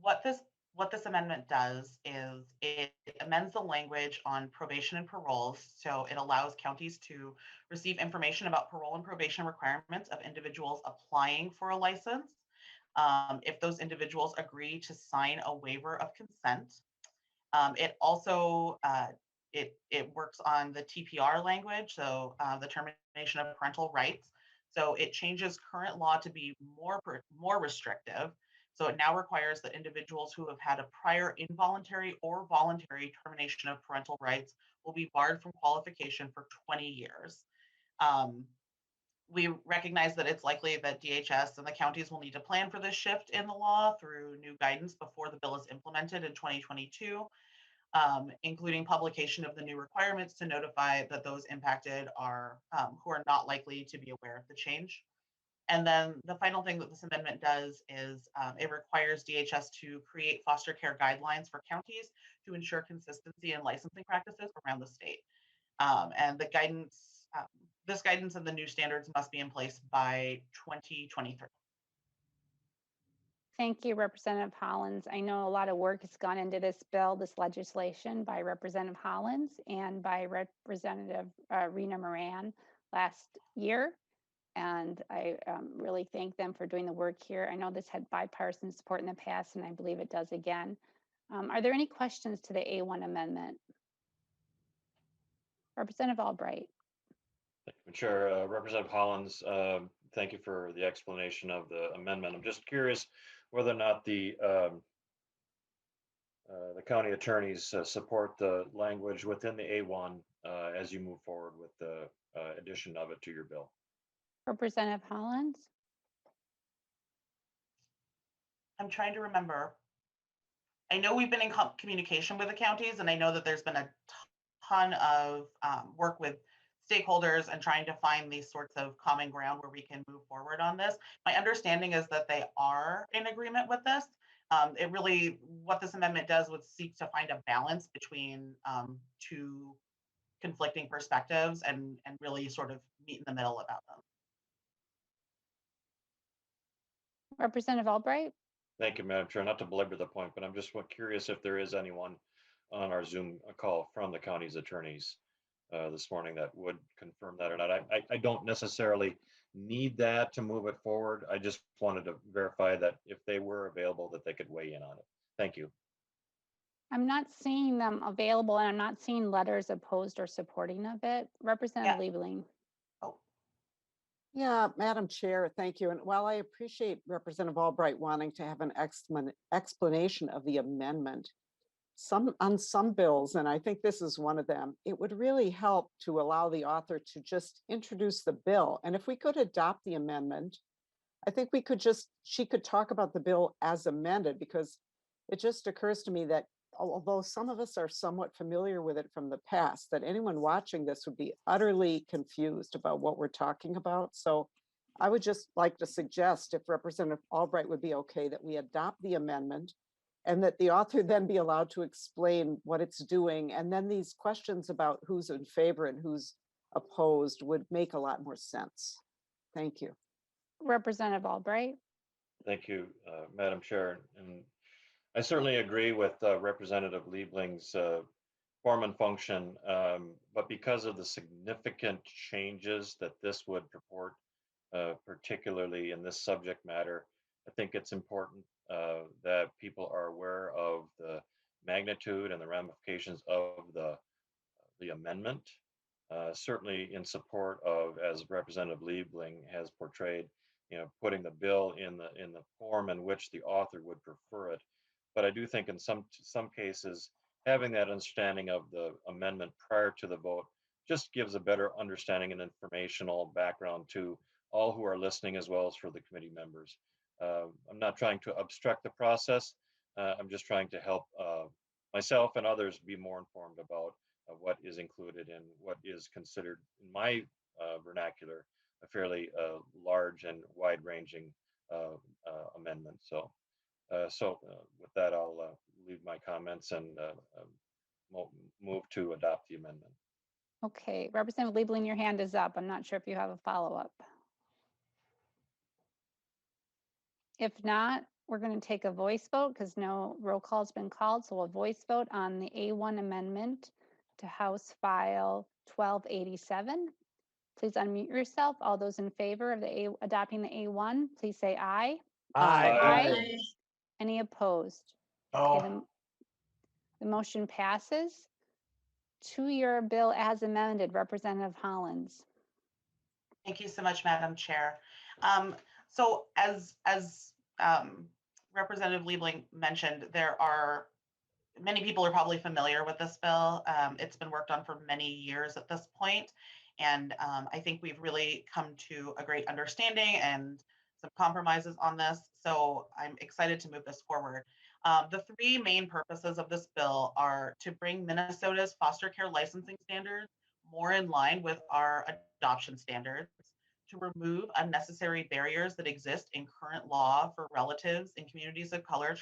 what this amendment does is it amends the language on probation and paroles. So it allows counties to receive information about parole and probation requirements of individuals applying for a license. If those individuals agree to sign a waiver of consent. It also it works on the TPR language, so the termination of parental rights. So it changes current law to be more restrictive. So it now requires that individuals who have had a prior involuntary or voluntary termination of parental rights will be barred from qualification for 20 years. We recognize that it's likely that DHS and the counties will need to plan for this shift in the law through new guidance before the bill is implemented in 2022. Including publication of the new requirements to notify that those impacted are who are not likely to be aware of the change. And then the final thing that this amendment does is it requires DHS to create foster care guidelines for counties to ensure consistency in licensing practices around the state. And the guidance, this guidance and the new standards must be in place by 2023. Thank you, Representative Hollins. I know a lot of work has gone into this bill, this legislation by Representative Hollins and by Representative Rena Moran last year. And I really thank them for doing the work here. I know this had bipartisan support in the past, and I believe it does again. Are there any questions to the A1 amendment? Representative Albright. Thank you, Chair. Representative Hollins, thank you for the explanation of the amendment. I'm just curious whether or not the county attorneys support the language within the A1 as you move forward with the addition of it to your bill. Representative Hollins. I'm trying to remember. I know we've been in communication with the counties, and I know that there's been a ton of work with stakeholders and trying to find these sorts of common ground where we can move forward on this. My understanding is that they are in agreement with this. It really, what this amendment does was seek to find a balance between two conflicting perspectives and really sort of meet in the middle about them. Representative Albright. Thank you, Madam Chair. Not to belabor the point, but I'm just curious if there is anyone on our Zoom call from the county's attorneys this morning that would confirm that or not. I don't necessarily need that to move it forward. I just wanted to verify that if they were available, that they could weigh in on it. Thank you. I'm not seeing them available, and I'm not seeing letters opposed or supporting of it. Representative Liebling. Yeah, Madam Chair, thank you. And while I appreciate Representative Albright wanting to have an explanation of the amendment, on some bills, and I think this is one of them, it would really help to allow the author to just introduce the bill. And if we could adopt the amendment, I think she could talk about the bill as amended, because it just occurs to me that although some of us are somewhat familiar with it from the past, that anyone watching this would be utterly confused about what we're talking about. So I would just like to suggest, if Representative Albright would be okay, that we adopt the amendment and that the author then be allowed to explain what it's doing. And then these questions about who's in favor and who's opposed would make a lot more sense. Thank you. Representative Albright. Thank you, Madam Chair. And I certainly agree with Representative Liebling's form and function, but because of the significant changes that this would purport, particularly in this subject matter, I think it's important that people are aware of the magnitude and the ramifications of the amendment. Certainly in support of, as Representative Liebling has portrayed, putting the bill in the form in which the author would prefer it. But I do think in some cases, having that understanding of the amendment prior to the vote just gives a better understanding and informational background to all who are listening, as well as for the committee members. I'm not trying to obstruct the process. I'm just trying to help myself and others be more informed about what is included and what is considered, in my vernacular, a fairly large and wide-ranging amendment. So with that, I'll leave my comments and move to adopt the amendment. Okay, Representative Liebling, your hand is up. I'm not sure if you have a follow-up. If not, we're going to take a voice vote because no roll call has been called. So a voice vote on the A1 amendment to House File 1287. Please unmute yourself. All those in favor of adopting the A1, please say aye. Aye. Any opposed? Oh, Okay, the motion passes. To your bill as amended, Representative Hollins. Thank you so much, Madam Chair. So as Representative Liebling mentioned, there are many people are probably familiar with this bill. It's been worked on for many years at this point, and I think we've really come to a great understanding and some compromises on this. So I'm excited to move this forward. The three main purposes of this bill are to bring Minnesota's foster care licensing standards more in line with our adoption standards, to remove unnecessary barriers that exist in current law for relatives in communities of color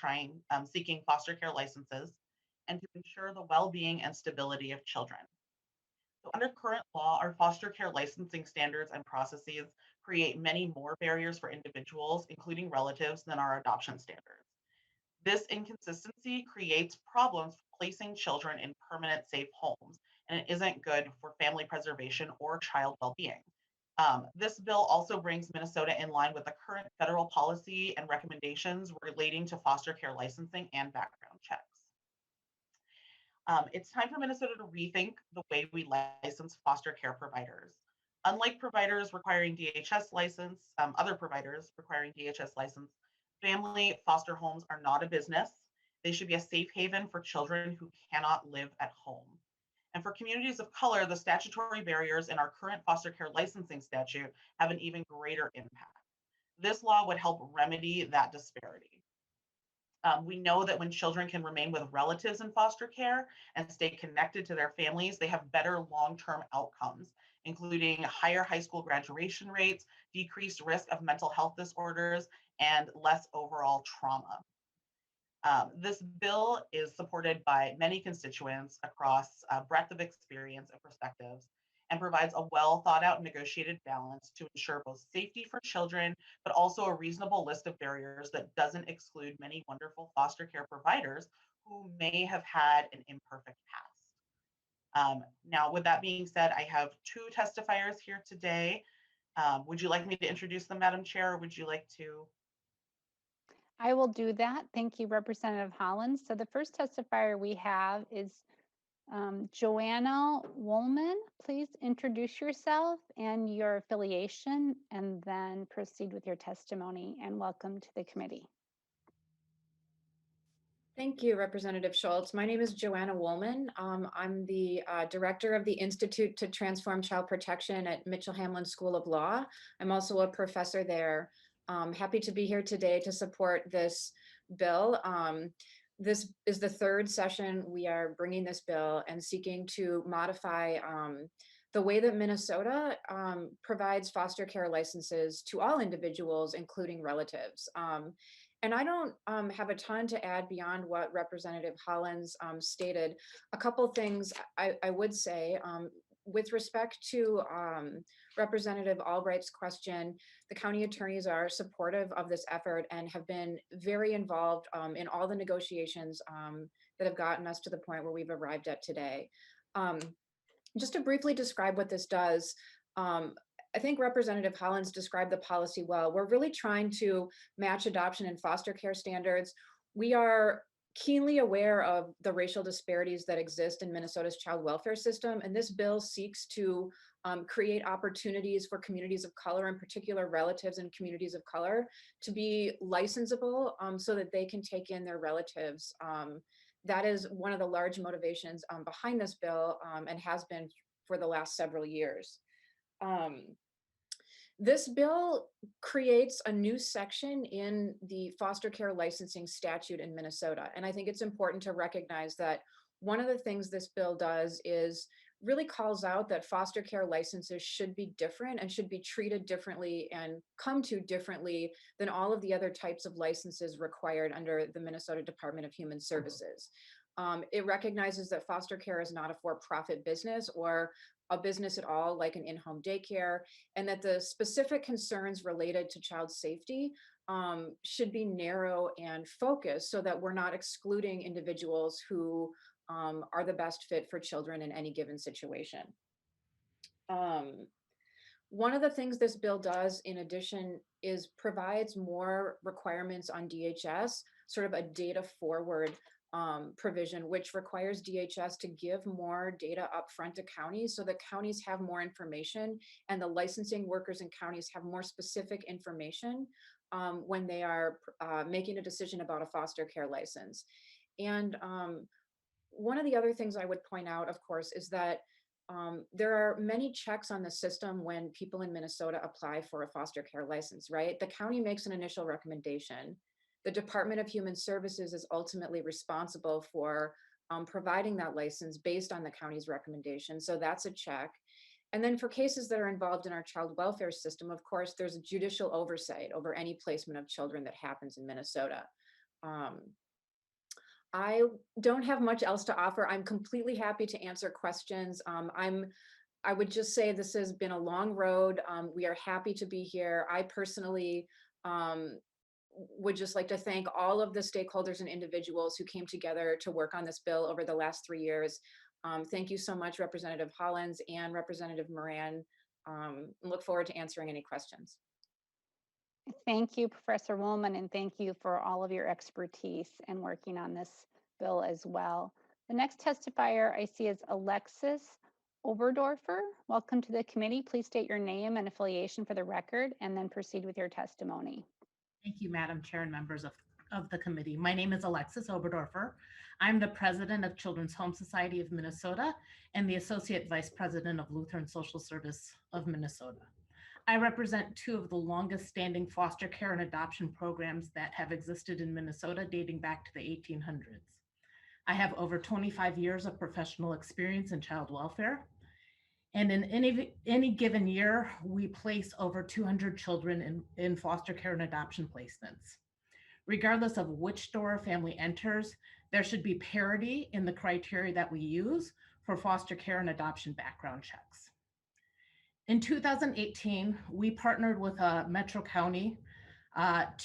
seeking foster care licenses, and to ensure the well-being and stability of children. So under current law, our foster care licensing standards and processes create many more barriers for individuals, including relatives, than our adoption standards. This inconsistency creates problems placing children in permanent safe homes, and it isn't good for family preservation or child well-being. This bill also brings Minnesota in line with the current federal policy and recommendations relating to foster care licensing and background checks. It's time for Minnesota to rethink the way we license foster care providers. Unlike providers requiring DHS license, other providers requiring DHS license, family foster homes are not a business. They should be a safe haven for children who cannot live at home. And for communities of color, the statutory barriers in our current foster care licensing statute have an even greater impact. This law would help remedy that disparity. We know that when children can remain with relatives in foster care and stay connected to their families, they have better long-term outcomes, including higher high school graduation rates, decreased risk of mental health disorders, and less overall trauma. This bill is supported by many constituents across a breadth of experience and perspectives, and provides a well thought out negotiated balance to ensure both safety for children, but also a reasonable list of barriers that doesn't exclude many wonderful foster care providers who may have had an imperfect past. Now, with that being said, I have two testifiers here today. Would you like me to introduce them, Madam Chair, or would you like to? I will do that. Thank you, Representative Hollins. So the first testifier we have is Joanna Woolman. Please introduce yourself and your affiliation, and then proceed with your testimony, and welcome to the committee. Thank you, Representative Schultz. My name is Joanna Woolman. I'm the director of the Institute to Transform Child Protection at Mitchell-Hamline School of Law. I'm also a professor there. Happy to be here today to support this bill. This is the third session we are bringing this bill and seeking to modify the way that Minnesota provides foster care licenses to all individuals, including relatives. And I don't have a ton to add beyond what Representative Hollins stated. A couple things I would say with respect to Representative Albright's question, the county attorneys are supportive of this effort and have been very involved in all the negotiations that have gotten us to the point where we've arrived at today. Just to briefly describe what this does, I think Representative Hollins described the policy well. We're really trying to match adoption and foster care standards. We are keenly aware of the racial disparities that exist in Minnesota's child welfare system, and this bill seeks to create opportunities for communities of color, in particular relatives in communities of color, to be licensable so that they can take in their relatives. That is one of the large motivations behind this bill and has been for the last several years. This bill creates a new section in the foster care licensing statute in Minnesota. And I think it's important to recognize that one of the things this bill does is really calls out that foster care licenses should be different and should be treated differently and come to differently than all of the other types of licenses required under the Minnesota Department of Human Services. It recognizes that foster care is not a for-profit business or a business at all, like an in-home daycare, and that the specific concerns related to child safety should be narrow and focused so that we're not excluding individuals who are the best fit for children in any given situation. One of the things this bill does, in addition, is provides more requirements on DHS, sort of a data forward provision, which requires DHS to give more data upfront to counties so that counties have more information and the licensing workers in counties have more specific information when they are making a decision about a foster care license. And one of the other things I would point out, of course, is that there are many checks on the system when people in Minnesota apply for a foster care license, right? The county makes an initial recommendation. The Department of Human Services is ultimately responsible for providing that license based on the county's recommendation. So that's a check. And then for cases that are involved in our child welfare system, of course, there's a judicial oversight over any placement of children that happens in Minnesota. I don't have much else to offer. I'm completely happy to answer questions. I would just say this has been a long road. We are happy to be here. I personally would just like to thank all of the stakeholders and individuals who came together to work on this bill over the last 3 years. Thank you so much, Representative Hollins and Representative Moran. Look forward to answering any questions. Thank you, Professor Woolman, and thank you for all of your expertise and working on this bill as well. The next testifier I see is Alexis Oberdorfer. Welcome to the committee. Please state your name and affiliation for the record and then proceed with your testimony. Thank you, Madam Chair and members of the committee. My name is Alexis Oberdorfer. I'm the president of Children's Home Society of Minnesota and the associate vice president of Lutheran Social Service of Minnesota. I represent two of the longest standing foster care and adoption programs that have existed in Minnesota dating back to the 1800s. I have over 25 years of professional experience in child welfare. And in any given year, we place over 200 children in foster care and adoption placements. Regardless of which door a family enters, there should be parity in the criteria that we use for foster care and adoption background checks. In 2018, we partnered with Metro County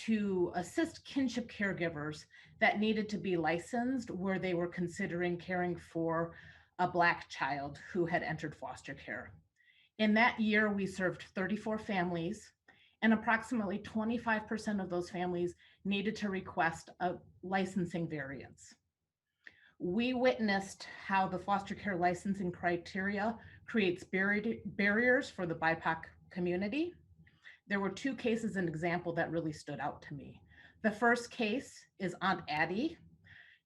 to assist kinship caregivers that needed to be licensed where they were considering caring for a Black child who had entered foster care. In that year, we served 34 families, and approximately 25% of those families needed to request a licensing variance. We witnessed how the foster care licensing criteria creates barriers for the BIPOC community. There were two cases, an example that really stood out to me. The first case is Aunt Addie.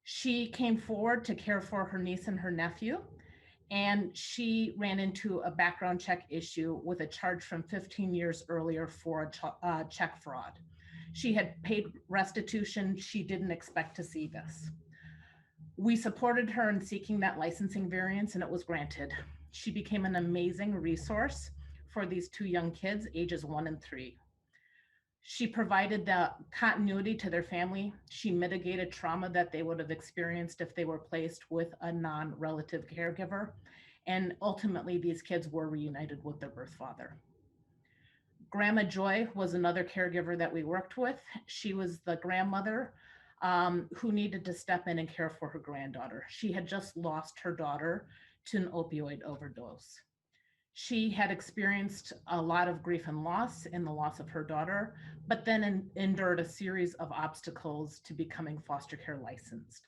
She came forward to care for her niece and her nephew, and she ran into a background check issue with a charge from 15 years earlier for a check fraud. She had paid restitution. She didn't expect to see this. We supported her in seeking that licensing variance, and it was granted. She became an amazing resource for these two young kids, ages 1 and 3. She provided the continuity to their family. She mitigated trauma that they would have experienced if they were placed with a non-relative caregiver. And ultimately, these kids were reunited with their birth father. Grandma Joy was another caregiver that we worked with. She was the grandmother who needed to step in and care for her granddaughter. She had just lost her daughter to an opioid overdose. She had experienced a lot of grief and loss in the loss of her daughter, but then endured a series of obstacles to becoming foster care licensed.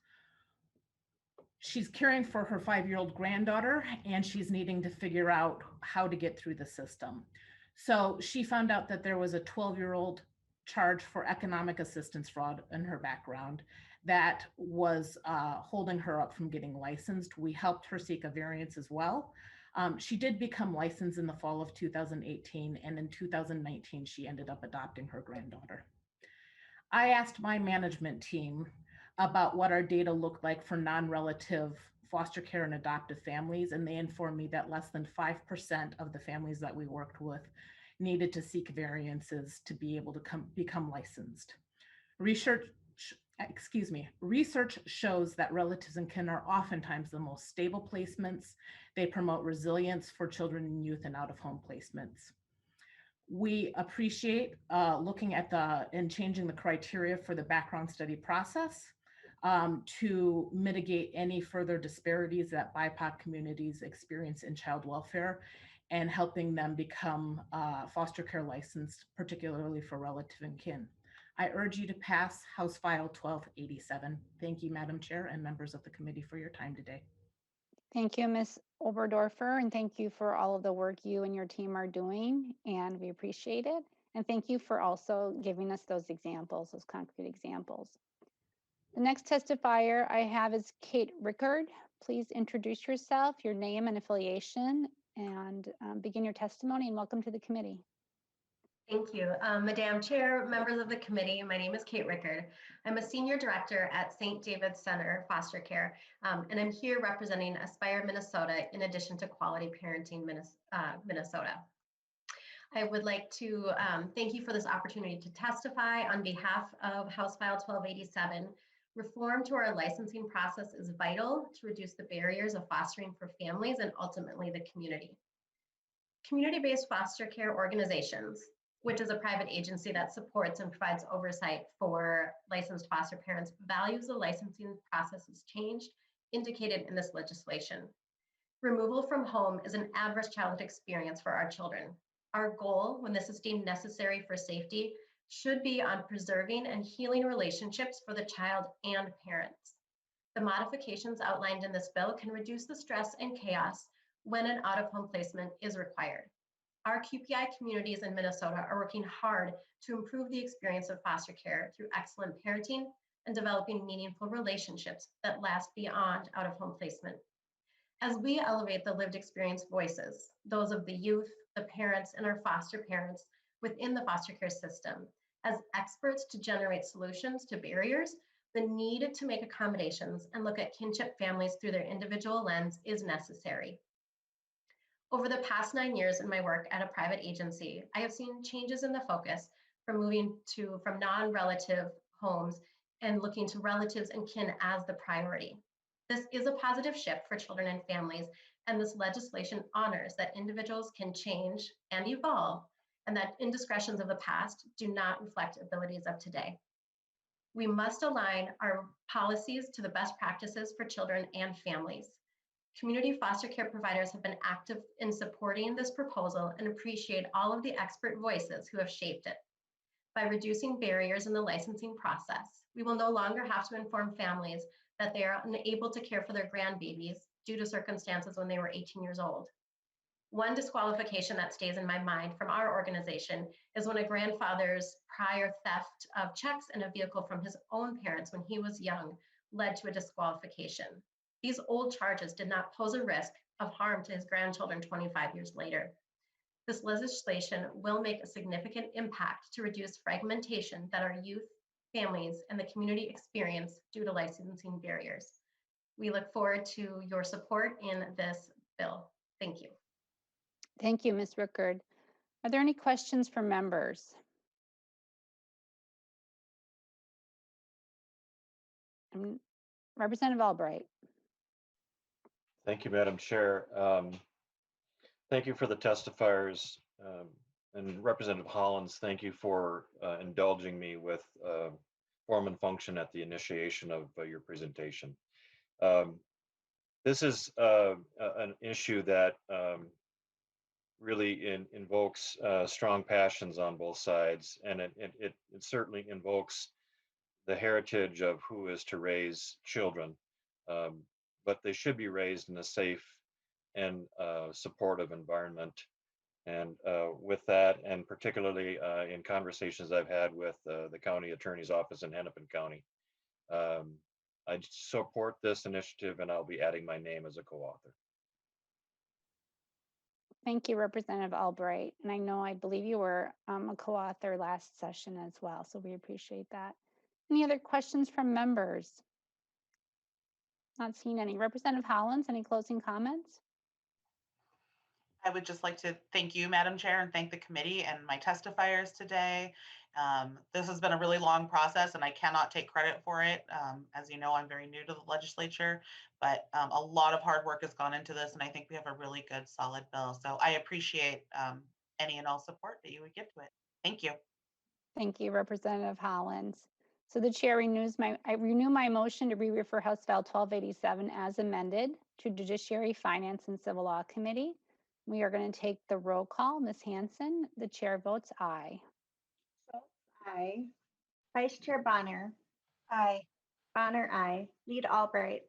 She's caring for her 5-year-old granddaughter, and she's needing to figure out how to get through the system. So she found out that there was a 12-year-old charge for economic assistance fraud in her background that was holding her up from getting licensed. We helped her seek a variance as well. She did become licensed in the fall of 2018, and in 2019, she ended up adopting her granddaughter. I asked my management team about what our data looked like for non-relative foster care and adoptive families, and they informed me that less than 5% of the families that we worked with needed to seek variances to be able to become licensed. Research research shows that relatives and kin are oftentimes the most stable placements. They promote resilience for children and youth in out-of-home placements. We appreciate looking at and changing the criteria for the background study process to mitigate any further disparities that BIPOC communities experience in child welfare and helping them become foster care licensed, particularly for relative and kin. I urge you to pass House File 1287. Thank you, Madam Chair and members of the committee for your time today. Thank you, Ms. Oberdorfer, and thank you for all of the work you and your team are doing, and we appreciate it. And thank you for also giving us those examples, those concrete examples. The next testifier I have is Kate Rickard. Please introduce yourself, your name and affiliation, and begin your testimony, and welcome to the committee. Thank you. Madam Chair, members of the committee, my name is Kate Rickard. I'm a senior director at St. David's Center Foster Care, and I'm here representing Aspire Minnesota in addition to Quality Parenting Minnesota. I would like to thank you for this opportunity to testify on behalf of House File 1287. Reform to our licensing process is vital to reduce the barriers of fostering for families and ultimately the community. Community-based foster care organizations, which is a private agency that supports and provides oversight for licensed foster parents, values the licensing processes changed indicated in this legislation. Removal from home is an adverse childhood experience for our children. Our goal, when this is deemed necessary for safety, should be on preserving and healing relationships for the child and parents. The modifications outlined in this bill can reduce the stress and chaos when an out-of-home placement is required. Our QPI communities in Minnesota are working hard to improve the experience of foster care through excellent parenting and developing meaningful relationships that last beyond out-of-home placement. As we elevate the lived experience voices, those of the youth, the parents, and our foster parents within the foster care system, as experts to generate solutions to barriers, the need to make accommodations and look at kinship families through their individual lens is necessary. Over the past 9 years in my work at a private agency, I have seen changes in the focus from moving from non-relative homes and looking to relatives and kin as the priority. This is a positive shift for children and families, and this legislation honors that individuals can change and evolve, and that indiscretions of the past do not reflect abilities of today. We must align our policies to the best practices for children and families. Community foster care providers have been active in supporting this proposal and appreciate all of the expert voices who have shaped it. By reducing barriers in the licensing process, we will no longer have to inform families that they are unable to care for their grandbabies due to circumstances when they were 18 years old. One disqualification that stays in my mind from our organization is when a grandfather's prior theft of checks and a vehicle from his own parents when he was young led to a disqualification. These old charges did not pose a risk of harm to his grandchildren 25 years later. This legislation will make a significant impact to reduce fragmentation that our youth, families, and the community experience due to licensing barriers. We look forward to your support in this bill. Thank you. Thank you, Ms. Rickard. Are there any questions from members? Representative Albright. Thank you, Madam Chair. Thank you for the testifiers. And Representative Hollins, thank you for indulging me with form and function at the initiation of your presentation. This is an issue that really invokes strong passions on both sides, and it certainly invokes the heritage of who is to raise children, but they should be raised in a safe and supportive environment. And with that, and particularly in conversations I've had with the county attorney's office in Hennepin County, I support this initiative, and I'll be adding my name as a co-author. Thank you, Representative Albright. And I believe you were a co-author last session as well, so we appreciate that. Any other questions from members? Not seeing any. Representative Hollins, any closing comments? I would just like to thank you, Madam Chair, and thank the committee and my testifiers today. This has been a really long process and I cannot take credit for it. As you know, I'm very new to the legislature, but a lot of hard work has gone into this and I think we have a really good, solid bill. So I appreciate any and all support that you would give to it. Thank you. Thank you, Representative Hollins. So the chair I renew my motion to re-refer House File 1287 as amended to Judiciary, Finance, and Civil Law Committee. We are going to take the roll call. Ms. Hanson, the chair votes aye. Aye. Vice Chair Bonner. Aye. Bonner, aye. Lead Albright.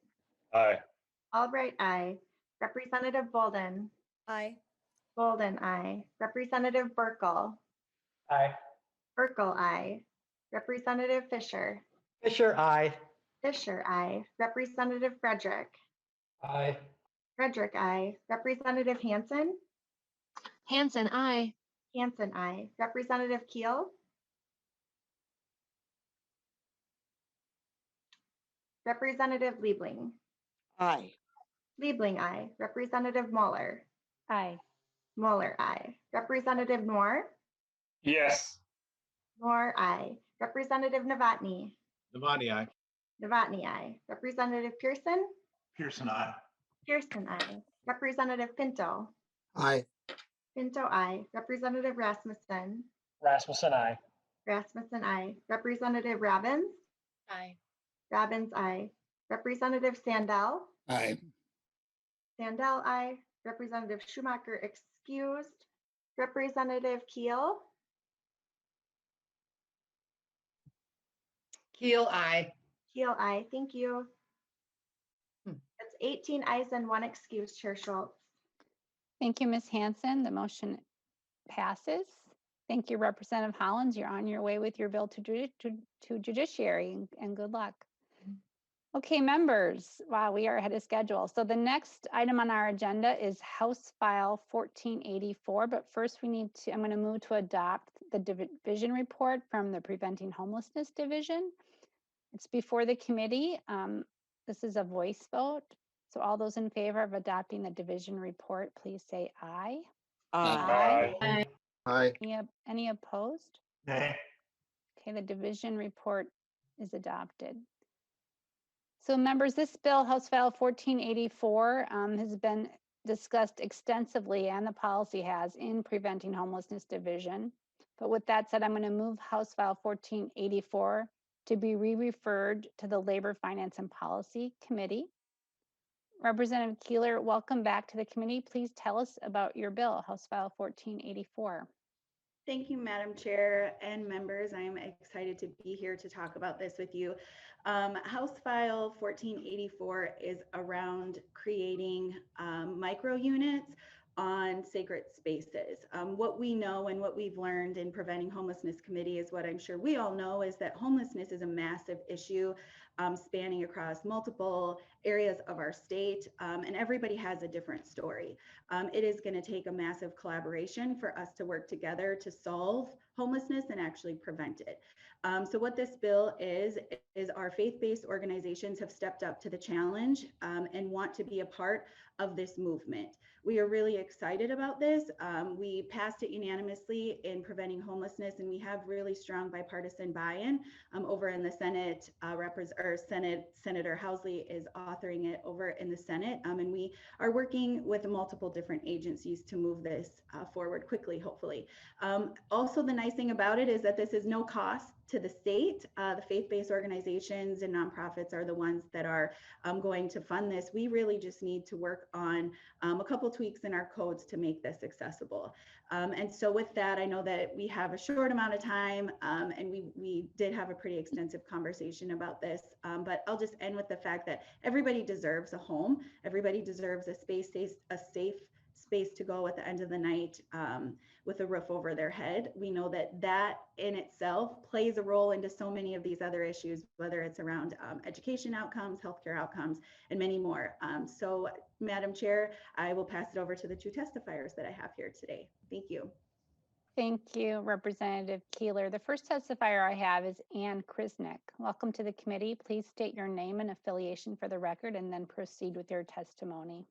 Aye. Albright, aye. Representative Bolden. Aye. Bolden, aye. Representative Burkle. Aye. Burkle, aye. Representative Fisher. Fisher, aye. Fisher, aye. Representative Frederick. Aye. Frederick, aye. Representative Hanson. Hanson, aye. Hanson, aye. Representative Keel. Representative Liebling. Aye. Liebling, aye. Representative Mueller. Aye. Mueller, aye. Representative Noor. Yes. Noor, aye. Representative Novotny. Devani, aye. Novotny, aye. Representative Pearson. Pearson, aye. Pearson, aye. Representative Pinto. Aye. Pinto, aye. Representative Rasmussen. Rasmussen, aye. Rasmussen, aye. Representative Robbins. Aye. Robbins, aye. Representative Sandell. Aye. Sandell, aye. Representative Schumacher, excused. Representative Keel. Keel, aye. Keel, aye. Thank you. Hmm. That's 18 ayes and 1 excuse, Chair Schultz. Thank you, Ms. Hanson. The motion passes. Thank you, Representative Hollins. You're on your way with your bill to Judiciary, and good luck. Okay, members, wow, we are ahead of schedule. So the next item on our agenda is House File 1484, but first I'm going to move to adopt the division report from the Preventing Homelessness Division. It's before the committee. This is a voice vote. So all those in favor of adopting the division report, please say aye. Aye. Aye. Aye. Any opposed? Nay. Okay, the division report is adopted. So members, this bill, House File 1484, has been discussed extensively, and the policy has, in Preventing Homelessness Division. But with that said, I'm going to move House File 1484 to be re-referred to the Labor, Finance, and Policy Committee. Representative Keeler, welcome back to the committee. Please tell us about your bill, House File 1484. Thank you, Madam Chair and members. I'm excited to be here to talk about this with you. House File 1484 is around creating micro units on sacred spaces. What we know and what we've learned in Preventing Homelessness Committee is what I'm sure we all know is that homelessness is a massive issue spanning across multiple areas of our state, and everybody has a different story. It is going to take a massive collaboration for us to work together to solve homelessness and actually prevent it. So what this bill is our faith-based organizations have stepped up to the challenge and want to be a part of this movement. We are really excited about this. We passed it unanimously in Preventing Homelessness, and we have really strong bipartisan buy-in over in the Senate. Senator Housley is authoring it over in the Senate, and we are working with multiple different agencies to move this forward quickly, hopefully. Also, the nice thing about it is that this is no cost to the state. The faith-based organizations and nonprofits are the ones that are going to fund this. We really just need to work on a couple tweaks in our codes to make this accessible. And so with that, I know that we have a short amount of time, and we did have a pretty extensive conversation about this, but I'll just end with the fact that everybody deserves a home. Everybody deserves a safe space to go at the end of the night with a roof over their head. We know that that in itself plays a role into so many of these other issues, whether it's around education outcomes, healthcare outcomes, and many more. So, Madam Chair, I will pass it over to the two testifiers that I have here today. Thank you. Thank you, Representative Keeler. The first testifier I have is Ann Krisnick. Welcome to the committee. Please state your name and affiliation for the record and then proceed with your testimony.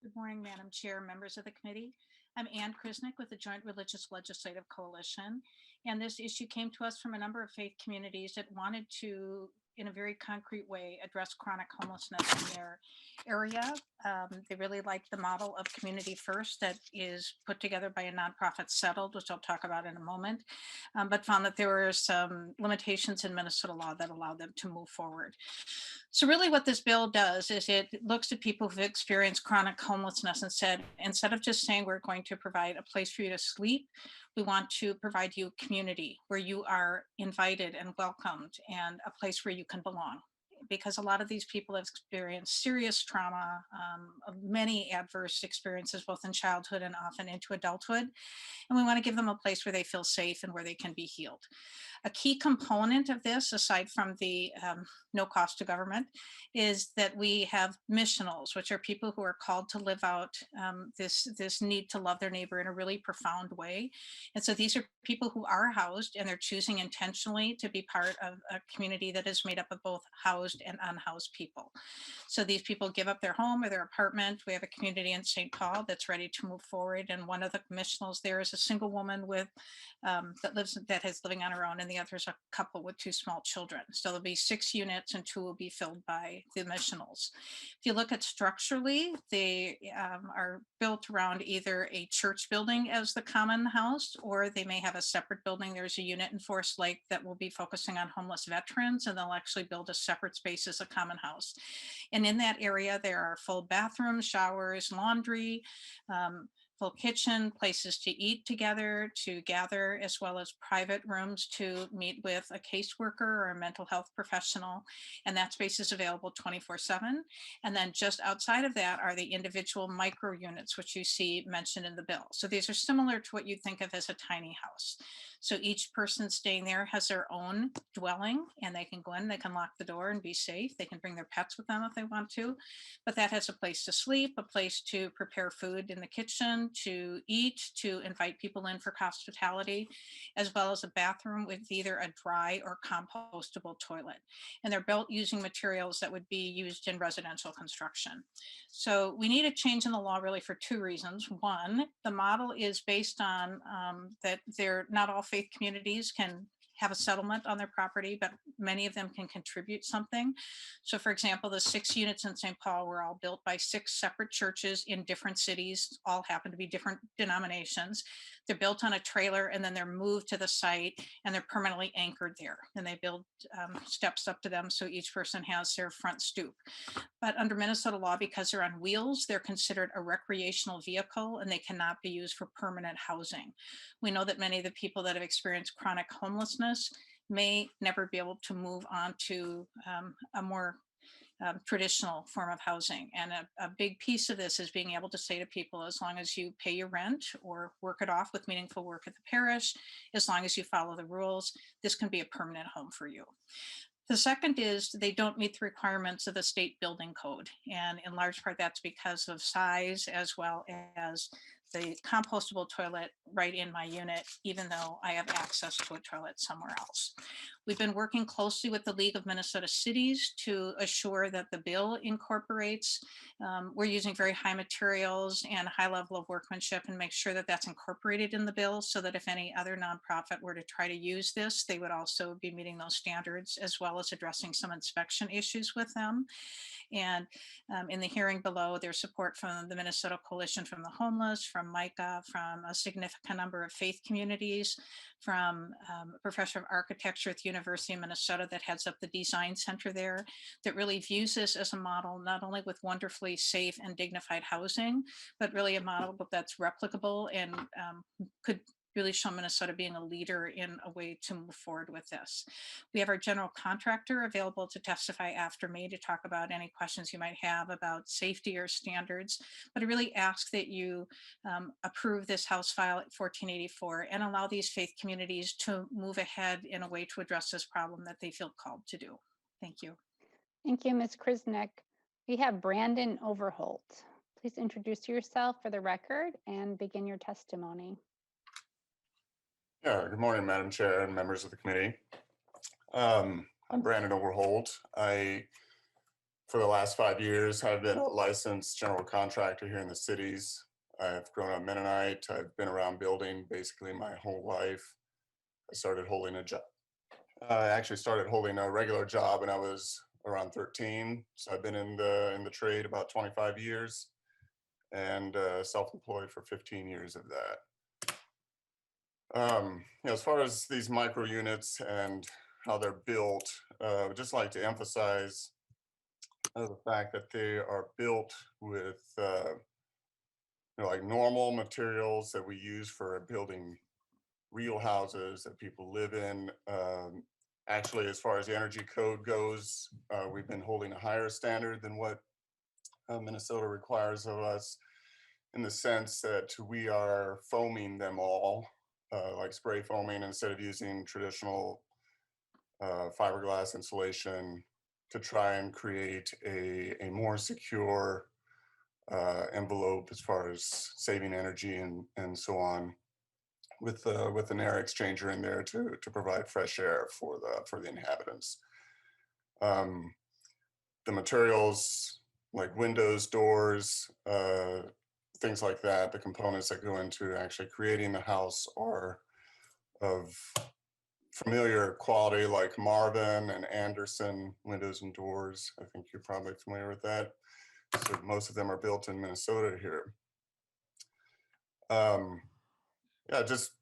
Good morning, Madam Chair, members of the committee. I'm Ann Krisnick with the Joint Religious Legislative Coalition. And this issue came to us from a number of faith communities that wanted to, in a very concrete way, address chronic homelessness in their area. They really liked the model of Community First that is put together by a nonprofit, Settled, which I'll talk about in a moment, but found that there were some limitations in Minnesota law that allowed them to move forward. So really what this bill does is it looks at people who've experienced chronic homelessness and said, instead of just saying we're going to provide a place for you to sleep, we want to provide you a community where you are invited and welcomed and a place where you can belong. Because a lot of these people have experienced serious trauma, many adverse experiences, both in childhood and often into adulthood. And we want to give them a place where they feel safe and where they can be healed. A key component of this, aside from the no cost to government, is that we have missionals, which are people who are called to live out this need to love their neighbor in a really profound way. And so these are people who are housed and they're choosing intentionally to be part of a community that is made up of both housed and unhoused people. So these people give up their home or their apartment. We have a community in St. Paul that's ready to move forward. And one of the missionals there is a single woman with that is living on her own, and the other is a couple with 2 small children. So there'll be 6 units and 2 will be filled by the missionals. If you look at structurally, they are built around either a church building as the common house, or they may have a separate building. There's a unit in Forest Lake that will be focusing on homeless veterans, and they'll actually build a separate space as a common house. And in that area, there are full bathrooms, showers, laundry, full kitchen, places to eat together, to gather, as well as private rooms to meet with a caseworker or a mental health professional. And that space is available 24/7. And then just outside of that are the individual micro units, which you see mentioned in the bill. So these are similar to what you think of as a tiny house. So each person staying there has their own dwelling, and they can go in, they can lock the door and be safe. They can bring their pets with them if they want to, but that has a place to sleep, a place to prepare food in the kitchen, to eat, to invite people in for hospitality, as well as a bathroom with either a dry or compostable toilet. And they're built using materials that would be used in residential construction. So we need a change in the law really for 2 reasons. One, the model is based on that not all faith communities can have a settlement on their property, but many of them can contribute something. So for example, the 6 units in St. Paul were all built by 6 separate churches in different cities, all happen to be different denominations. They're built on a trailer and then they're moved to the site and they're permanently anchored there. And they build steps up to them so each person has their front stoop. But under Minnesota law, because they're on wheels, they're considered a recreational vehicle and they cannot be used for permanent housing. We know that many of the people that have experienced chronic homelessness may never be able to move on to a more traditional form of housing. And a big piece of this is being able to say to people, as long as you pay your rent or work it off with meaningful work at the parish, as long as you follow the rules, this can be a permanent home for you. The second is they don't meet the requirements of the state building code. And in large part, that's because of size as well as the compostable toilet right in my unit, even though I have access to a toilet somewhere else. We've been working closely with the League of Minnesota Cities to assure that the bill incorporates, we're using very high materials and high level of workmanship, and make sure that that's incorporated in the bill so that if any other nonprofit were to try to use this, they would also be meeting those standards, as well as addressing some inspection issues with them. And in the hearing below, there's support from the Minnesota Coalition from the Homeless, from MICA, from a significant number of faith communities, from a professor of architecture at the University of Minnesota that heads up the design center there, that really views this as a model, not only with wonderfully safe and dignified housing, but really a model that's replicable and could really show Minnesota being a leader in a way to move forward with this. We have our general contractor available to testify after me to talk about any questions you might have about safety or standards, but I really ask that you approve this House File 1484 and allow these faith communities to move ahead in a way to address this problem that they feel called to do. Thank you. Thank you, Ms. Krisnick. We have Brandon Overholt. Please introduce yourself for the record and begin your testimony. Yeah, good morning, Madam Chair and members of the committee. I'm Brandon Overholt. For the last 5 years, have been a licensed general contractor here in the cities. I've grown up Mennonite. I've been around building basically my whole life. I started holding a job. I actually started holding a regular job when I was around 13. So I've been in the trade about 25 years and self-employed for 15 years of that. As far as these micro units and how they're built, I would just like to emphasize the fact that they are built with like normal materials that we use for building real houses that people live in. Actually, as far as the energy code goes, we've been holding a higher standard than what Minnesota requires of us, in the sense that we are foaming them all, like spray foaming, instead of using traditional fiberglass insulation, to try and create a more secure envelope as far as saving energy and so on, with an air exchanger in there to provide fresh air for the inhabitants. The materials like windows, doors, things like that, the components that go into actually creating the house are of familiar quality, like Marvin and Anderson windows and doors. I think you're probably familiar with that. So most of them are built in Minnesota here. Yeah, just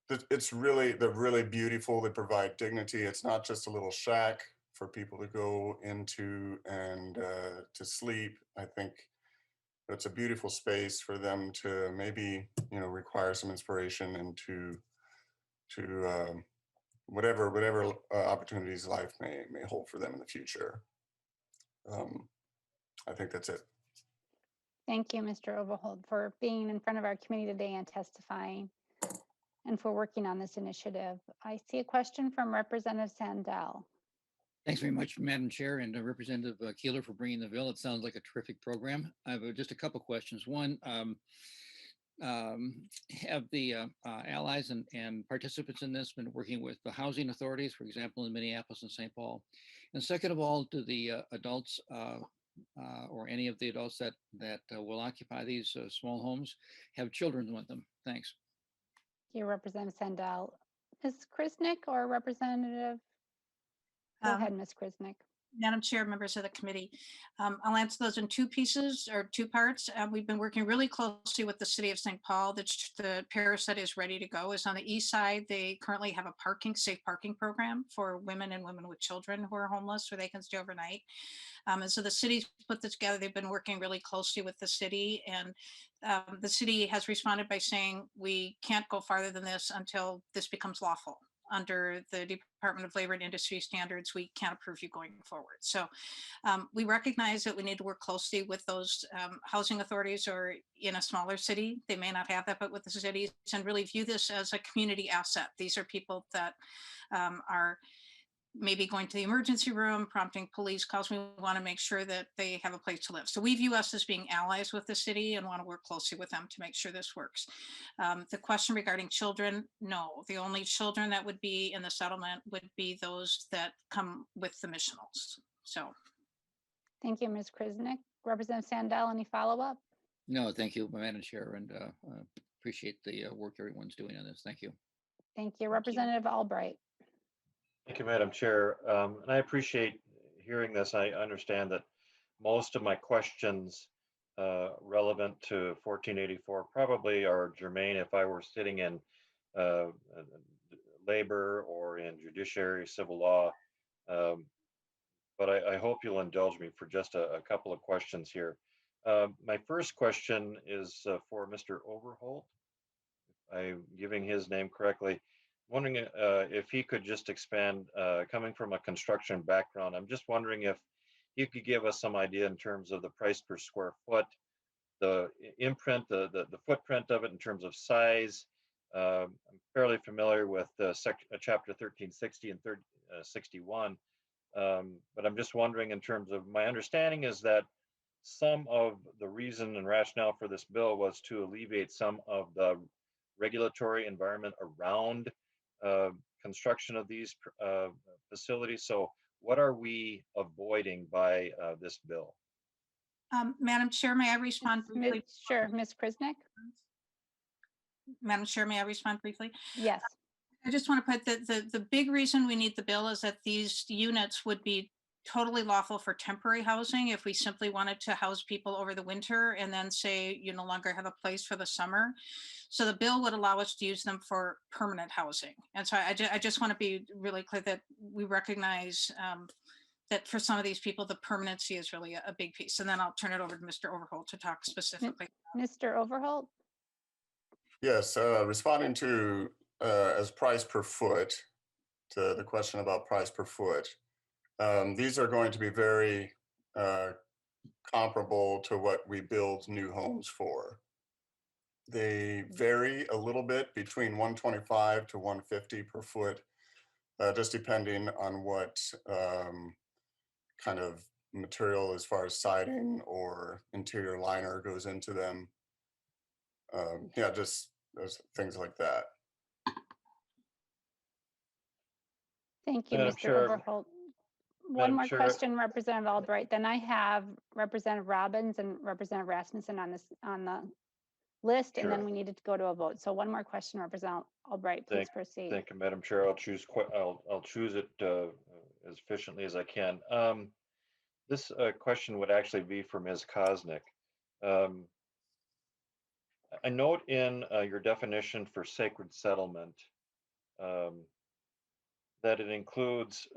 they're really beautiful. They provide dignity. It's not just a little shack for people to go into and to sleep. I think it's a beautiful space for them to maybe, require some inspiration into whatever opportunities life may hold for them in the future. I think that's it. Thank you, Mr. Overholt, for being in front of our committee today and testifying, and for working on this initiative. I see a question from Representative Sandell. Thanks very much, Madam Chair, and Representative Keeler for bringing the bill. It sounds like a terrific program. I have just a couple questions. One, have the allies and participants in this been working with the housing authorities, for example, in Minneapolis and St. Paul? And second of all, do the adults or any of the adults that will occupy these small homes have children with them? Thanks. You, Representative Sandell. Ms. Krisnick or Representative? Go ahead, Ms. Krisnick. Madam Chair, members of the committee, I'll answer those in two pieces or two parts. We've been working really closely with the city of St. Paul. The parish that is ready to go is on the east side. They currently have a safe parking program for women and women with children who are homeless, where they can stay overnight. And so the city's put this together. They've been working really closely with the city, and the city has responded by saying we can't go farther than this until this becomes lawful. Under the Department of Labor and Industry standards, we can't approve you going forward. So we recognize that we need to work closely with those housing authorities, or in a smaller city, they may not have that, but with the cities, and really view this as a community asset. These are people that are maybe going to the emergency room, prompting police calls. We want to make sure that they have a place to live. So we view us as being allies with the city and want to work closely with them to make sure this works. The question regarding children, no, the only children that would be in the settlement would be those that come with the missionals. So. Thank you, Ms. Krisnick. Representative Sandell, any follow-up? No, thank you, Madam Chair, and appreciate the work everyone's doing on this. Thank you. Thank you. Representative Albright. Thank you, Madam Chair. And I appreciate hearing this. I understand that most of my questions relevant to 1484 probably are germane if I were sitting in labor or in judiciary, civil law. But I hope you'll indulge me for just a couple of questions here. My first question is for Mr. Overholt. I'm giving his name correctly. Wondering if he could just expand, coming from a construction background, I'm just wondering if you could give us some idea in terms of the price per square foot, the imprint, the footprint of it in terms of size. I'm fairly familiar with chapter 1360 and 1361, but I'm just wondering in terms of, my understanding is that some of the reason and rationale for this bill was to alleviate some of the regulatory environment around construction of these facilities. So what are we avoiding by this bill? Madam Chair, may I respond briefly? Sure, Ms. Krisnick? Madam Chair, may I respond briefly? Yes. I just want to put that the big reason we need the bill is that these units would be totally lawful for temporary housing if we simply wanted to house people over the winter and then say you no longer have a place for the summer. So the bill would allow us to use them for permanent housing. And so I just want to be really clear that we recognize that for some of these people, the permanency is really a big piece. And then I'll turn it over to Mr. Overholt to talk specifically. Mr. Overholt? Yes, responding to as price per foot, to the question about price per foot. These are going to be very comparable to what we build new homes for. They vary a little bit between 125 to 150 per foot, just depending on what kind of material as far as siding or interior liner goes into them. Yeah, just those things like that. Thank you, Madam Mr. Chair. Overholt. One Madam more Chair. question, Representative Albright. Then I have Representative Robbins and Representative Rasmussen on the list, and then Sure. we needed to go to a vote. So one more question, Representative Albright, please proceed. Thank you, Madam Chair. I'll choose it as efficiently as I can. This question would actually be for Ms. Kosnick. I note in your definition for sacred settlement that it includes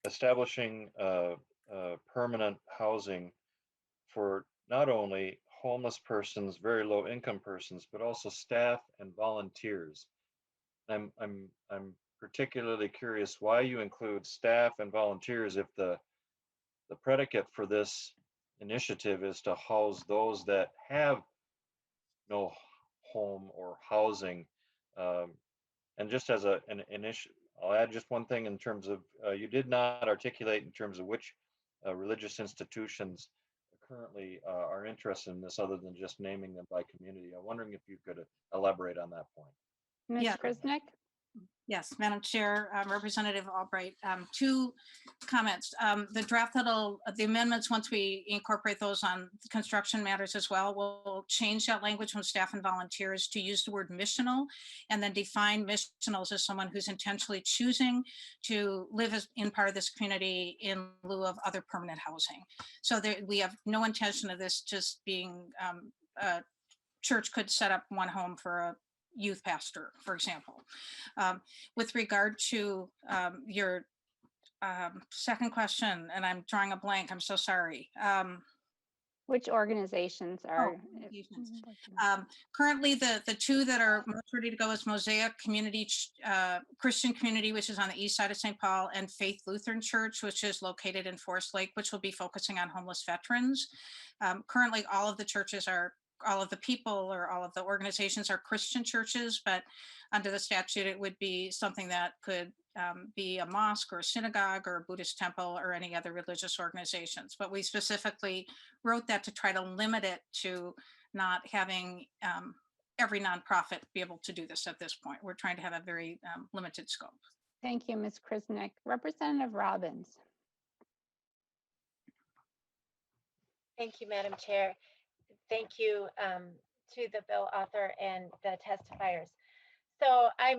establishing permanent housing for not only homeless persons, very low income persons, but also staff and volunteers. I'm particularly curious why you include staff and volunteers if the predicate for this initiative is to house those that have no home or housing. And just as an initial, I'll add just one thing in terms of, you did not articulate in terms of which religious institutions currently are interested in this other than just naming them by community. I'm wondering if you could elaborate on that point. Ms. Yeah. Krisnick? Yes, Madam Chair, Representative Albright, two comments. The draft the amendments, once we incorporate those on construction matters as well, we'll change that language from staff and volunteers to use the word missional and then define missionals as someone who's intentionally choosing to live in part of this community in lieu of other permanent housing. So we have no intention of this just being a church could set up one home for a youth pastor, for example. With regard to your second question, and I'm drawing a blank, I'm so sorry. Which organizations are? Currently, the two that are most ready to go is Mosaic Community Christian Community, which is on the east side of St. Paul, and Faith Lutheran Church, which is located in Forest Lake, which will be focusing on homeless veterans. Currently, all of the people or all of the organizations are Christian churches, but under the statute, it would be something that could be a mosque or a synagogue or a Buddhist temple or any other religious organizations. But we specifically wrote that to try to limit it to not having every nonprofit be able to do this at this point. We're trying to have a very limited scope. Thank you, Ms. Krisnick. Representative Robbins. Thank you, Madam Chair. Thank you to the bill author and the testifiers. So I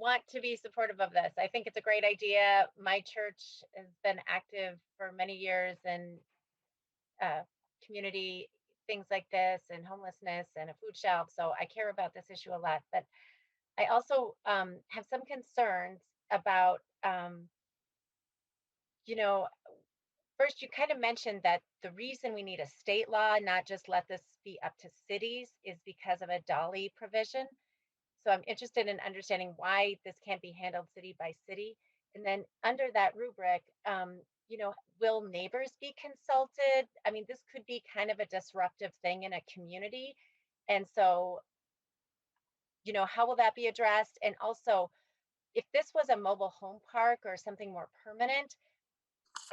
want to be supportive of this. I think it's a great idea. My church has been active for many years in community things like this and homelessness and a food shelf. So I care about this issue a lot. But I also have some concerns about, first, you kind of mentioned that the reason we need a state law, not just let this be up to cities, is because of a dolly provision. So I'm interested in understanding why this can't be handled city by city. And then under that rubric, will neighbors be consulted? I mean, this could be kind of a disruptive thing in a community. And so, how will that be addressed? And also, if this was a mobile home park or something more permanent,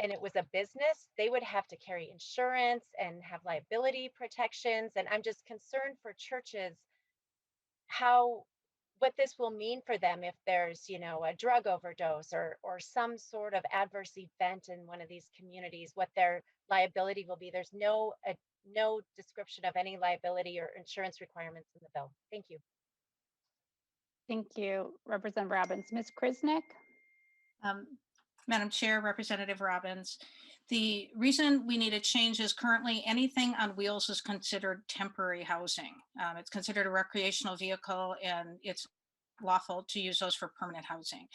and it was a business, they would have to carry insurance and have liability protections. And I'm just concerned for churches how what this will mean for them if there's, you know, a drug overdose or some sort of adverse event in one of these communities, what their liability will be. There's no description of any liability or insurance requirements in the bill. Thank you. Thank you, Representative Robbins. Ms. Krisnick? Madam Chair, Representative Robbins, the reason we need a change is currently anything on wheels is considered temporary housing. It's considered a recreational vehicle and it's lawful to use those for permanent housing.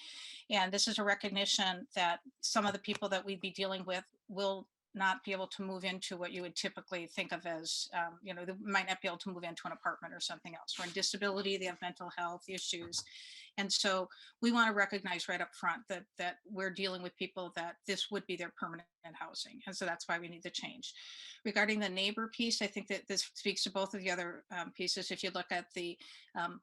And this is a recognition that some of the people that we'd be dealing with will not be able to move into what you would typically think of as, you know, they might not be able to move into an apartment or something else. Or in disability, they have mental health issues. And so we want to recognize right up front that we're dealing with people that this would be their permanent housing. And so that's why we need the change. Regarding the neighbor piece, I think that this speaks to both of the other pieces. If you look at the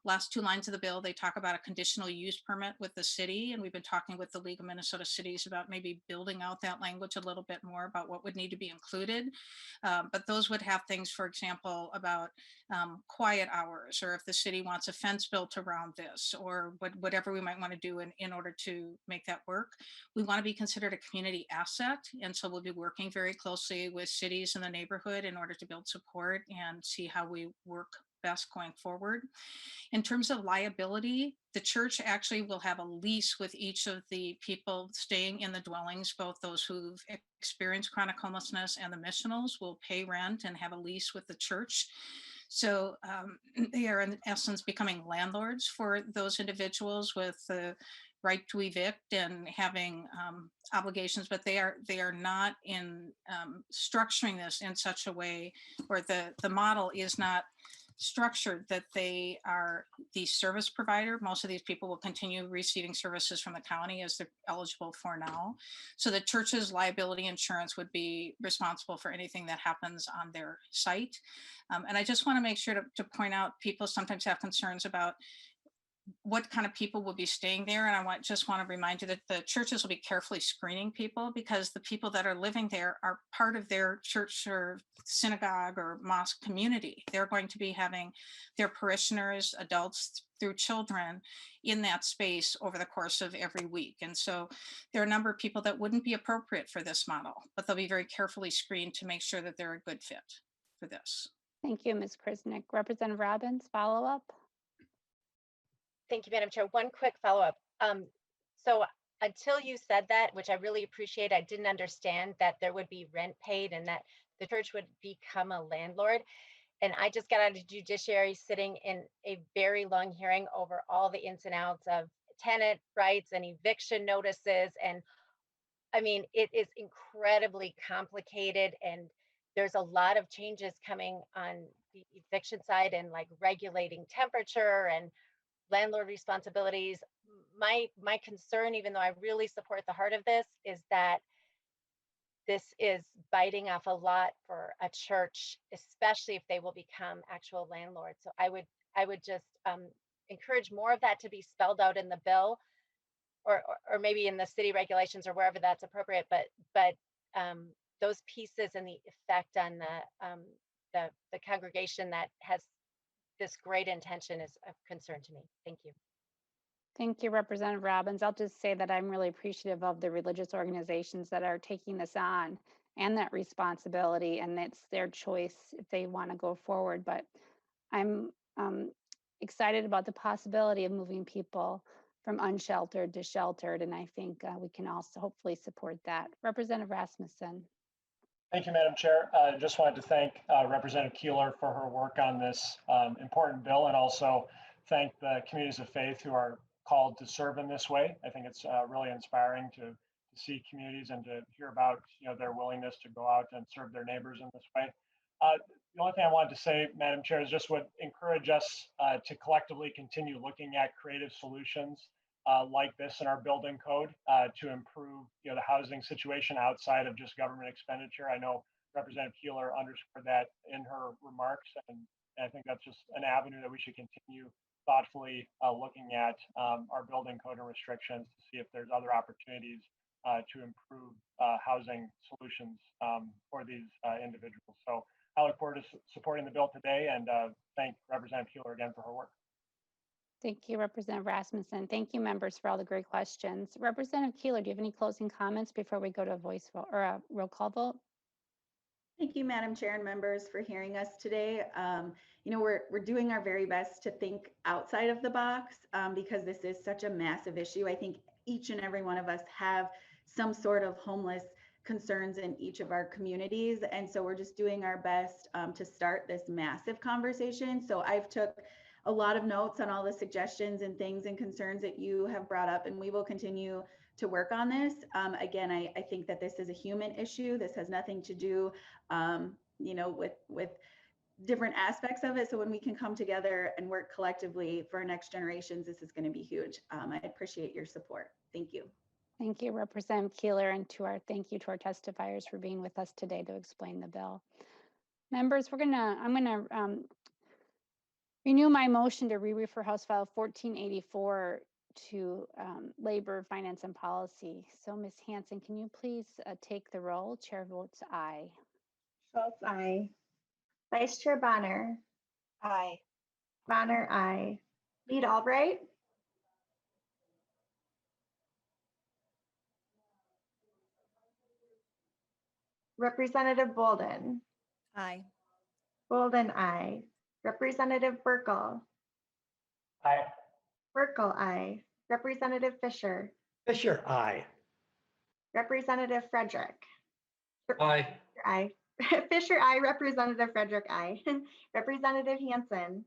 last two lines of the bill, they talk about a conditional use permit with the city. And we've been talking with the League of Minnesota Cities about maybe building out that language a little bit more about what would need to be included. But those would have things, for example, about quiet hours, or if the city wants a fence built around this, or whatever we might want to do in order to make that work. We want to be considered a community asset. And so we'll be working very closely with cities in the neighborhood in order to build support and see how we work best going forward. In terms of liability, the church actually will have a lease with each of the people staying in the dwellings, both those who've experienced chronic homelessness and the missionals will pay rent and have a lease with the church. So they are in essence becoming landlords for those individuals with the right to evict and having obligations, but they are not in structuring this in such a way, or the model is not structured that they are the service provider. Most of these people will continue receiving services from the county as they're eligible for now. So the church's liability insurance would be responsible for anything that happens on their site. And I just want to make sure to point out, people sometimes have concerns about what kind of people will be staying there. And I just want to remind you that the churches will be carefully screening people, because the people that are living there are part of their church or synagogue or mosque community. They're going to be having their parishioners, adults through children in that space over the course of every week. And so there are a number of people that wouldn't be appropriate for this model, but they'll be very carefully screened to make sure that they're a good fit for this. Thank you, Ms. Krisnick. Representative Robbins, follow up. Thank you, Madam Chair. One quick follow-up. So until you said that, which I really appreciate, I didn't understand that there would be rent paid and that the church would become a landlord. And I just got out of judiciary sitting in a very long hearing over all the ins and outs of tenant rights and eviction notices. And I mean, it is incredibly complicated, and there's a lot of changes coming on the eviction side and like regulating temperature and landlord responsibilities. My concern, even though I really support the heart of this, is that this is biting off a lot for a church, especially if they will become actual landlords. So I would just encourage more of that to be spelled out in the bill, or maybe in the city regulations or wherever that's appropriate. But those pieces and the effect on the congregation that has this great intention is of concern to me. Thank you. Thank you, Representative Robbins. I'll just say that I'm really appreciative of the religious organizations that are taking this on and that responsibility, and it's their choice if they want to go forward. But I'm excited about the possibility of moving people from unsheltered to sheltered, and I think we can also hopefully support that. Representative Rasmussen. Thank you, Madam Chair. I just wanted to thank Representative Keeler for her work on this important bill, and also thank the communities of faith who are called to serve in this way. I think it's really inspiring to see communities and to hear about their willingness to go out and serve their neighbors in this way. The only thing I wanted to say, Madam Chair, is just would encourage us to collectively continue looking at creative solutions like this in our building code to improve the housing situation outside of just government expenditure. I know Representative Keeler underscored that in her remarks, and I think that's just an avenue that we should continue thoughtfully looking at our building code and restrictions to see if there's other opportunities to improve housing solutions for these individuals. So I look forward to supporting the bill today, and thank Representative Keeler again for her work. Thank you, Representative Rasmussen. Thank you, members, for all the great questions. Representative Keeler, do you have any closing comments before we go to a voice vote or a roll call vote? Thank you, Madam Chair and members, for hearing us today. We're doing our very best to think outside of the box because this is such a massive issue. I think each and every one of us have some sort of homeless concerns in each of our communities. And so we're just doing our best to start this massive conversation. So I've took a lot of notes on all the suggestions and things and concerns that you have brought up, and we will continue to work on this. Again, I think that this is a human issue. This has nothing to do, with different aspects of it. So when we can come together and work collectively for our next generations, this is going to be huge. I appreciate your support. Thank you. Thank you, Representative Keeler, and thank you to our testifiers for being with us today to explain the bill. Members, I'm gonna renew my motion to re-refer House File 1484 to Labor, Finance, and Policy. So Ms. Hanson, can you please take the roll? Chair votes aye. Schultz, aye. Vice Chair Bonner. Aye. Bonner, aye. Lead Albright. Representative Bolden. Aye. Bolden, aye. Representative Burkle. Aye. Burkle, aye. Representative Fisher. Fisher, aye. Representative Frederick. Aye. Aye. Fisher, aye. Representative Frederick, aye. Representative Hanson.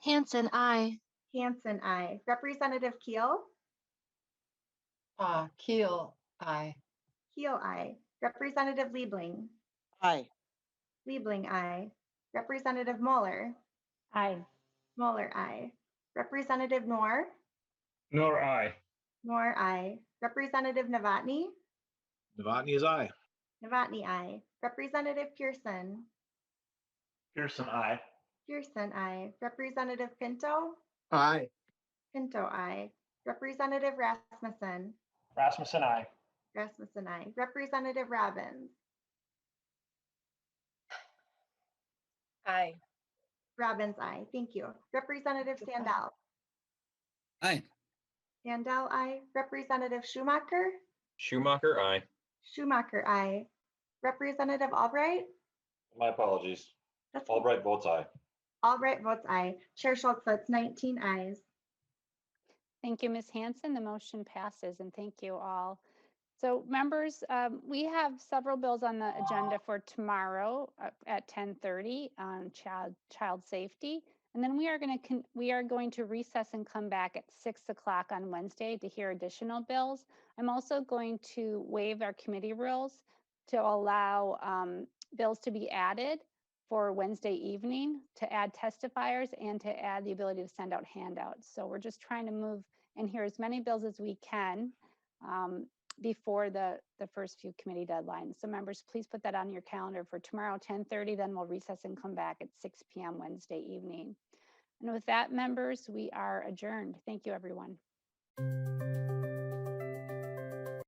Hanson, aye. Hanson, aye. Representative Keel. Keel, aye. Keel, aye. Representative Liebling. Aye. Liebling, aye. Representative Mueller. Aye. Mueller, aye. Representative Noor. Nor I. Noor, aye. Representative Novotny. Novotny is I. Novotny, aye. Representative Pearson. Pearson, I. Pearson, aye. Representative Pinto. Aye. Pinto, aye. Representative Rasmussen. Rasmussen, aye. Rasmussen, aye. Representative Robbins. Aye. Robbins, aye. Thank you. Representative Sandell. Aye. Sandell, aye. Representative Schumacher. Schumacher, aye. Schumacher, aye. Representative Albright. My apologies. That's Albright votes aye. Albright votes aye. Chair Schultz, that's 19 ayes. Thank you, Ms. Hanson. The motion passes, and thank you all. So members, we have several bills on the agenda for tomorrow at 10:30 on child safety. And then we are going to recess and come back at 6 o'clock on Wednesday to hear additional bills. I'm also going to waive our committee rules to allow bills to be added for Wednesday evening, to add testifiers and to add the ability to send out handouts. So we're just trying to move and hear as many bills as we can before the first few committee deadlines. So members, please put that on your calendar for tomorrow, 10:30, then we'll recess and come back at 6 p.m. Wednesday evening. And with that, members, we are adjourned. Thank you, everyone.